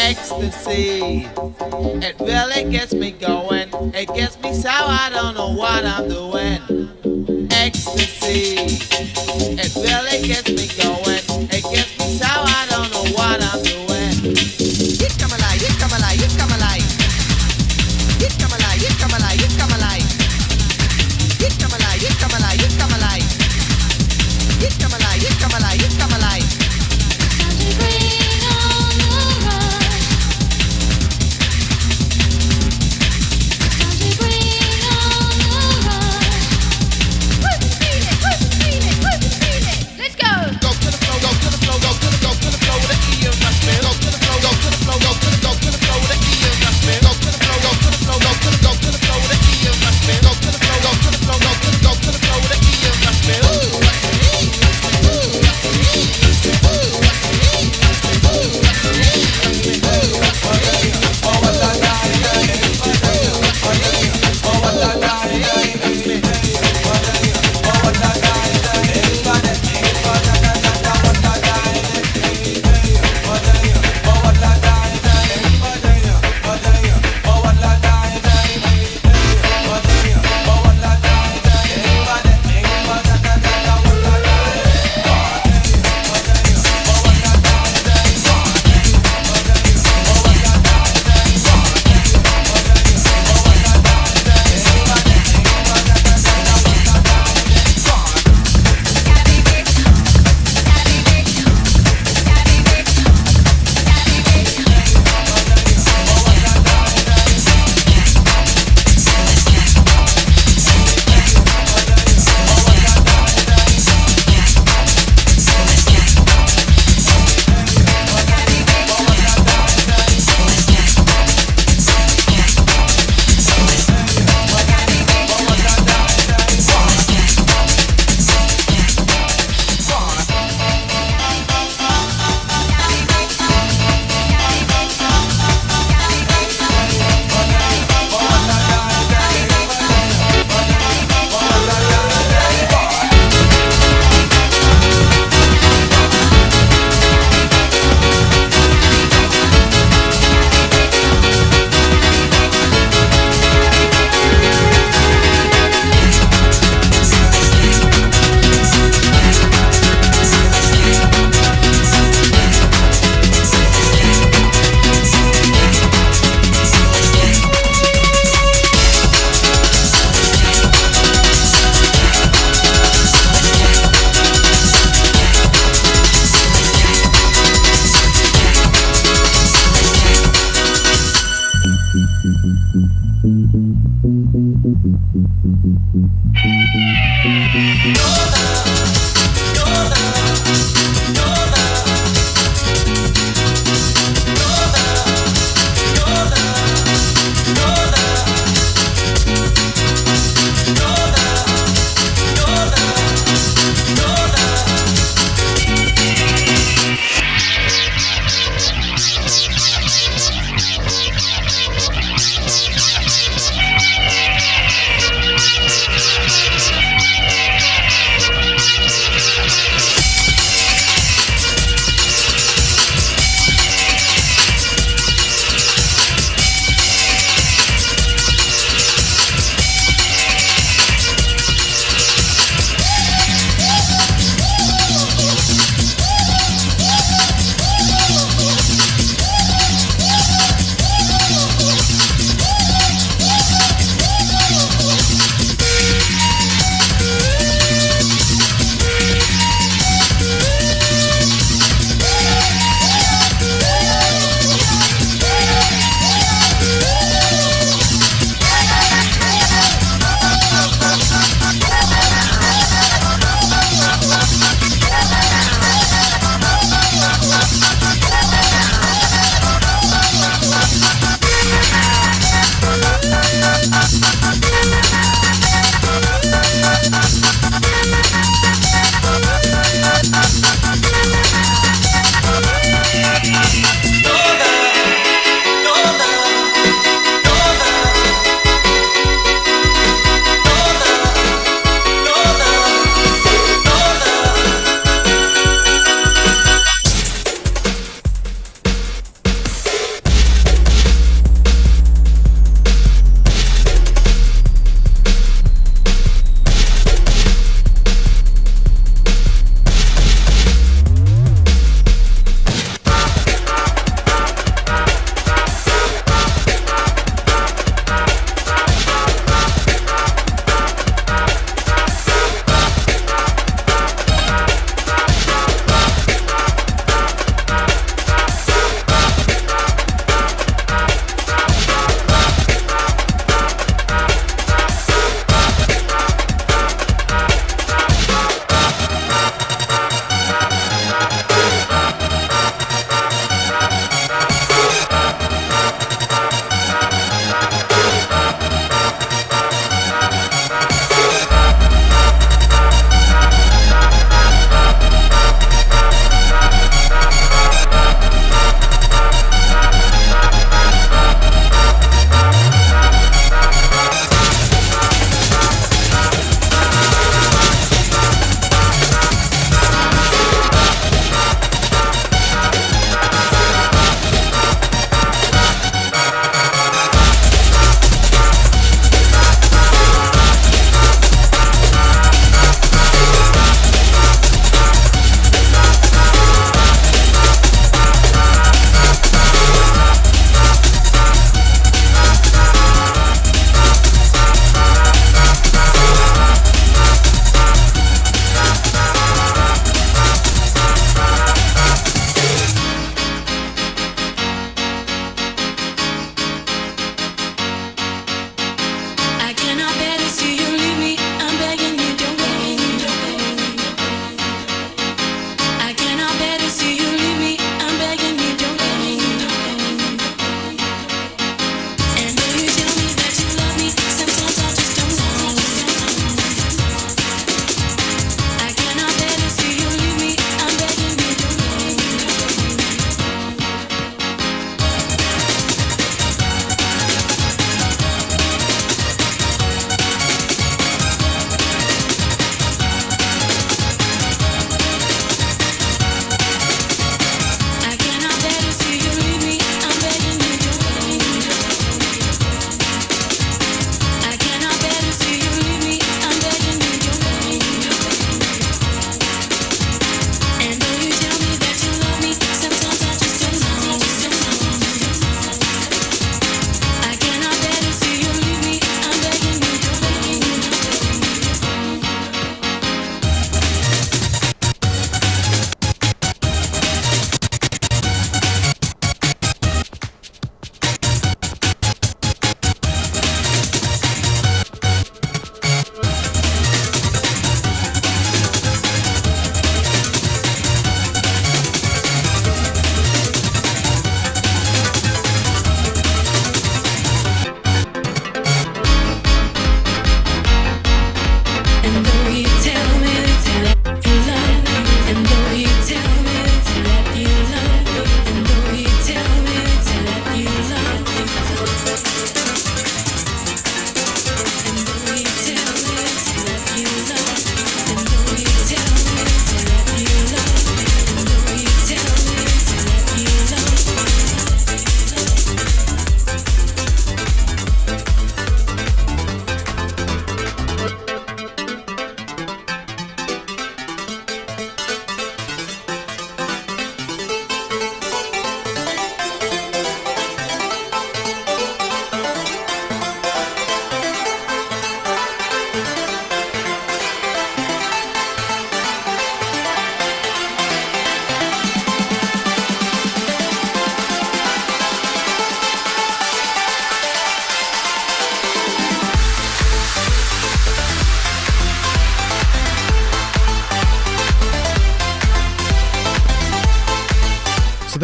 Ecstasy, it really gets me going. It gets me sour, I don't know what I'm doing. Ecstasy, it really gets me going. It gets me sour, I don't know what I'm doing. It come alive, it come alive, it come alive. It come alive, it come alive, it come alive. It come alive, it come alive, it come alive. It come alive, it come alive, it come alive.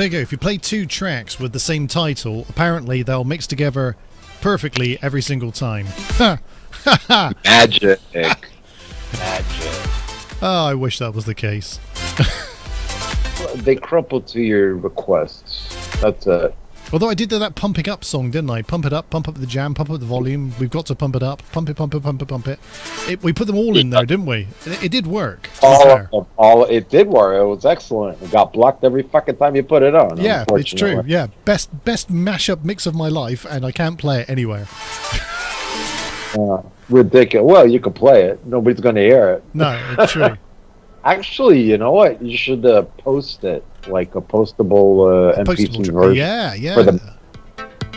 there you go. If you play two tracks with the same title, apparently they'll mix together perfectly every single time. Magic. Magic. Oh, I wish that was the case. They crumple to your requests. That's it. Although I did do that pumping up song, didn't I? Pump it up, pump up the jam, pump up the volume. We've got to pump it up. Pump it, pump it, pump it, pump it. We put them all in there, didn't we? It did work. It did work. It was excellent. It got blocked every fucking time you put it on. Yeah, it's true. Yeah, best mashup mix of my life, and I can't play it anywhere. Ridiculous. Well, you can play it. Nobody's going to hear it. No, it's true. Actually, you know what? You should post it, like a postable MP3 version. Yeah. For the...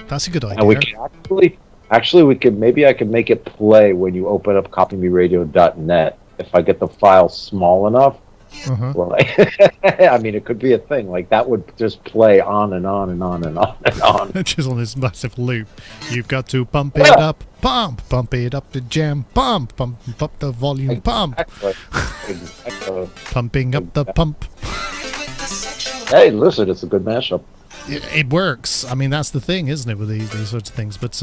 That's a good idea. And we can maybe I could make it play when you open up copymeradio.net if I get the file small enough. Like, I mean, it could be a thing. Like, that would just play on and on and on and on and on. Just on this massive loop. You've got to pump it up, pump it up the jam, pump up the volume, pump. Exactly. Pumping up the pump. Hey, listen, it's a good mashup. It works. I mean, that's the thing, isn't it, with these sorts of things? But,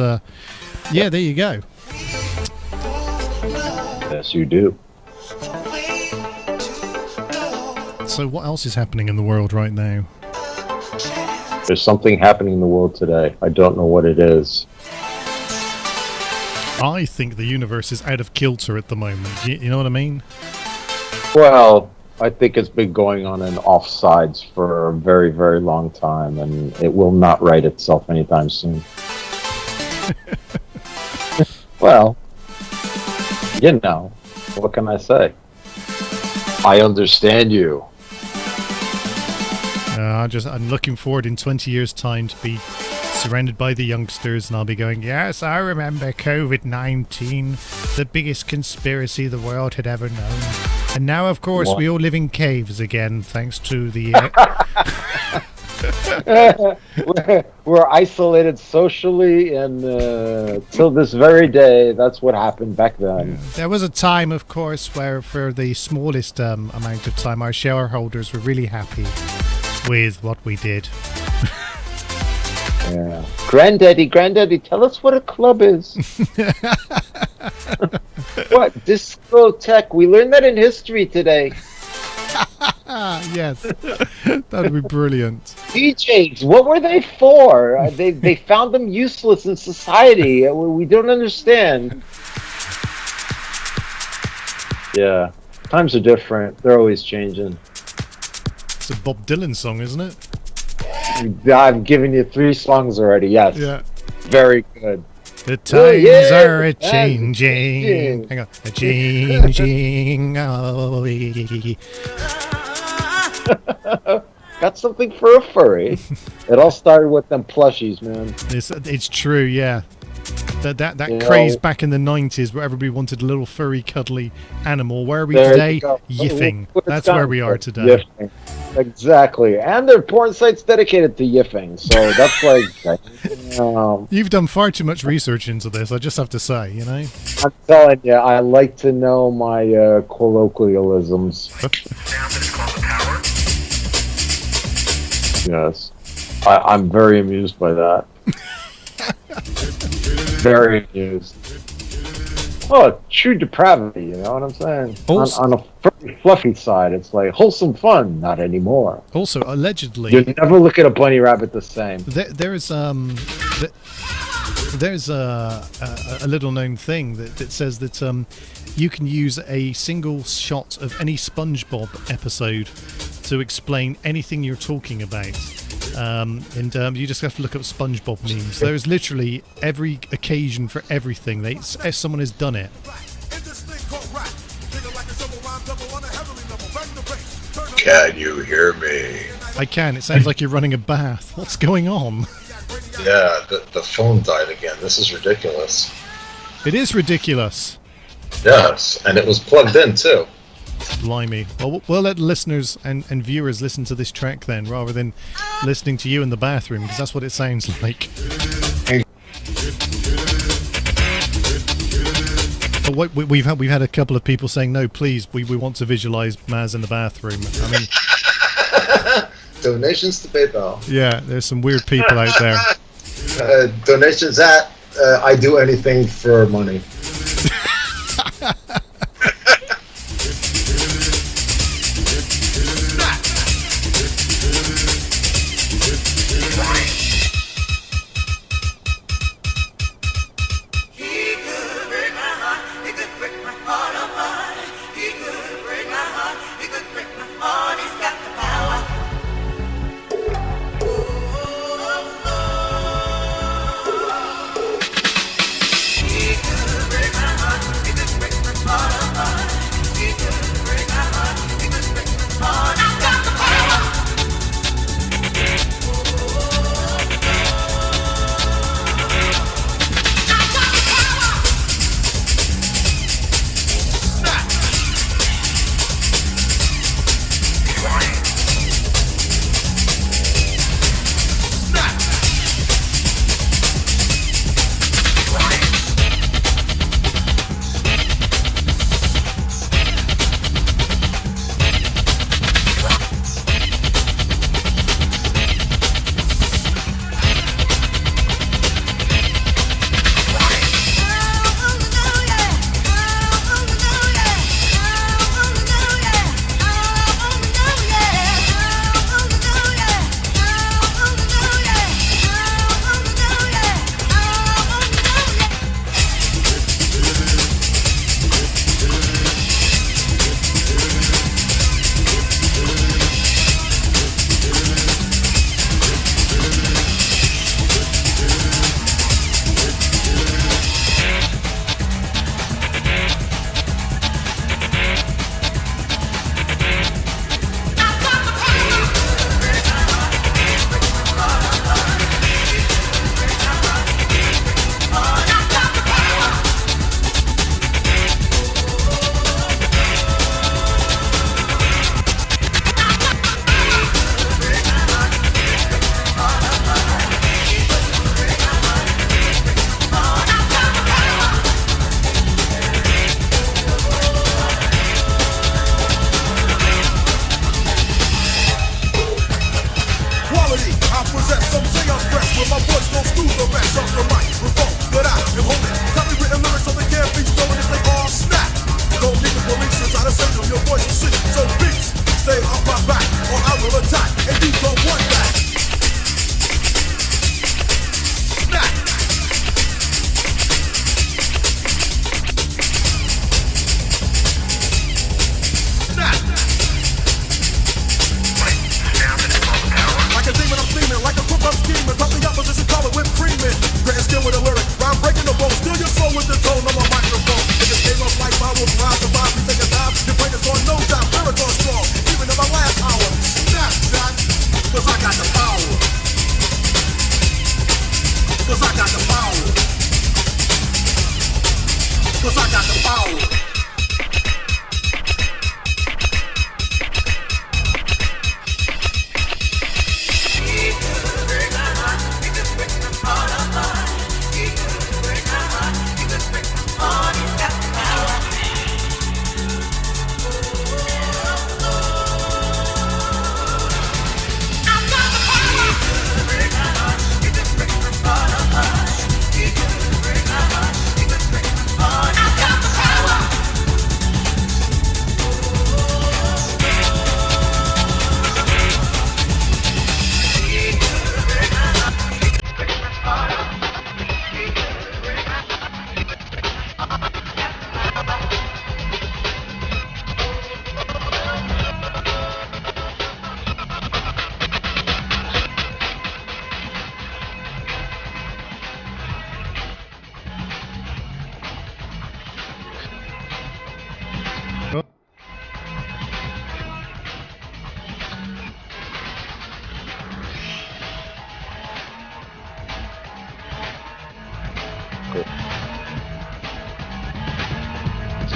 yeah, there you go. Yes, you do. So what else is happening in the world right now? There's something happening in the world today. I don't know what it is. I think the universe is out of kilter at the moment. You know what I mean? Well, I think it's been going on in offsides for a very, very long time, and it will not right itself anytime soon. Well, you know, what can I say? I understand you. I'm looking forward in 20 years' time to be surrounded by the youngsters, and I'll be going, yes, I remember COVID-19, the biggest conspiracy the world had ever known. And now, of course, we all live in caves again, thanks to the... we're isolated socially, and till this very day, that's what happened back then. There was a time, of course, where for the smallest amount of time, our shareholders were really happy with what we did. Yeah. Granddaddy, tell us what a club is. What? Discotheque. We learned that in history today. Yes. That would be brilliant. DJs, what were they for? They found them useless in society. We don't understand. Yeah. Times are different. They're always changing. It's a Bob Dylan song, isn't it? I've given you 3 songs already. Yes. Yeah. Very good. The times are a changing. Hang on. A changing. Got something for a furry. It all started with them plushies, man. It's true, yeah. That craze back in the 90s where everybody wanted a little furry, cuddly animal. Where are we today? Yiffing. That's where we are today. Yiffing. Exactly. And there are porn sites dedicated to yiffing. So that's like... You've done far too much research into this, I just have to say, you know? I'm telling you, I like to know my colloquialisms. Yes. I'm very amused by that. Very amused. Well, true depravity, you know what I'm saying? On a very fluffy side, it's like wholesome fun, not anymore. Also, allegedly... You never look at a bunny rabbit the same. There's a little known thing that says that you can use a single shot of any SpongeBob episode to explain anything you're talking about. And you just have to look up SpongeBob memes. There's literally every occasion for everything. Someone has done it. Can you hear me? I can. It sounds like you're running a bath. What's going on? Yeah, the phone died again. This is ridiculous. It is ridiculous. Yes, and it was plugged in too. Blimey. Well, we'll let listeners and viewers listen to this track then, rather than listening to you in the bathroom, because that's what it sounds like. But we've had a couple of people saying, no, please, we want to visualize Maz in the bathroom. I mean, Donations to PayPal. Yeah, there's some weird people out there. Donations at I do anything for money.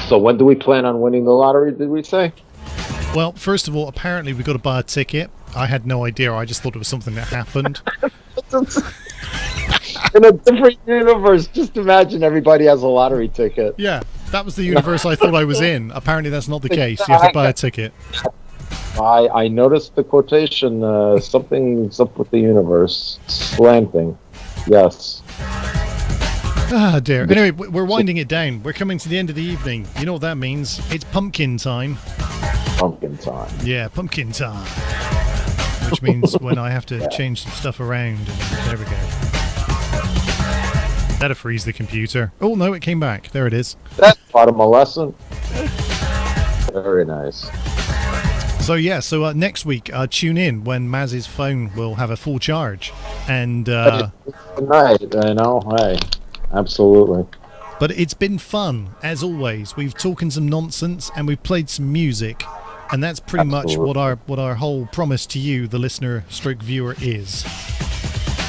So when do we plan on winning the lottery, did we say? Well, first of all, apparently we got to buy a ticket. I had no idea. I just thought it was something that happened. In a different universe, just imagine everybody has a lottery ticket. Yeah, that was the universe I thought I was in. Apparently that's not the case. You have to buy a ticket. I noticed the quotation. Something's up with the universe. Slanting. Yes. Ah, dear. Anyway, we're winding it down. We're coming to the end of the evening. You know what that means? It's pumpkin time. Pumpkin time. Yeah, pumpkin time. Which means when I have to change some stuff around. And there we go. That'll freeze the computer. Oh, no, it came back. There it is. That's part of my lesson. Very nice. So, yeah, next week, tune in when Maz's phone will have a full charge. And Good night, hey. Absolutely. But it's been fun, as always. We've talking some nonsense and we've played some music. And that's pretty much what our whole promise to you, the listener stroke viewer, is.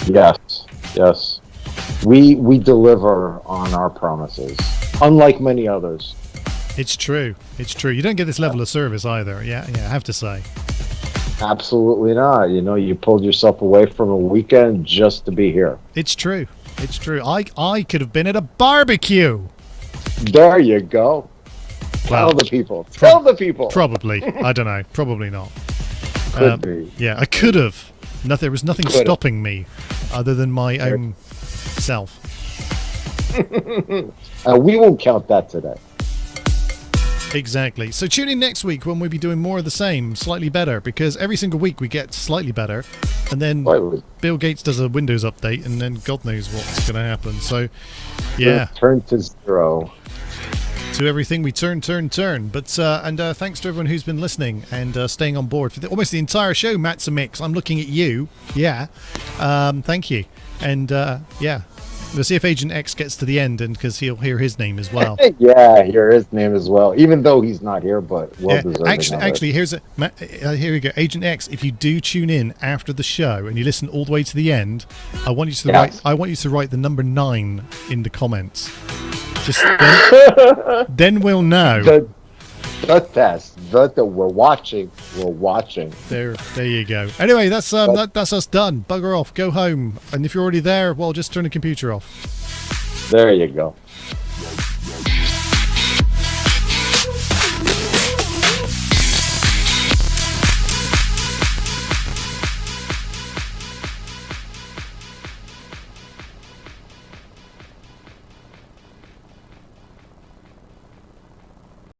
Yes. We deliver on our promises, unlike many others. It's true. You don't get this level of service either. Yeah, I have to say. Absolutely not. You pulled yourself away from a weekend just to be here. It's true. I could have been at a barbecue. There you go. Tell the people. Probably. I don't know. Probably not. Could be. Yeah, I could have. There was nothing stopping me other than my own self. We won't count that today. Exactly. So tune in next week when we'll be doing more of the same, slightly better, because every single week we get slightly better, and then Bill Gates does a Windows update, and then God knows what's going to happen. So, yeah. Turn to zero. To everything we turn. But thanks to everyone who's been listening and staying on board for almost the entire show. Matt's a Mix. I'm looking at you. Yeah. Thank you. And yeah. We'll see if Agent X gets to the end, and because he'll hear his name as well. Yeah, hear his name as well, even though he's not here, but well-deserved. Actually, here we go. Agent X, if you do tune in after the show and you listen all the way to the end, I want you to write the number 9 in the comments. Just then we'll know. The test. We're watching. There you go. Anyway, that's us done. Bugger off. Go home. And if you're already there, well, just turn the computer off. There you go.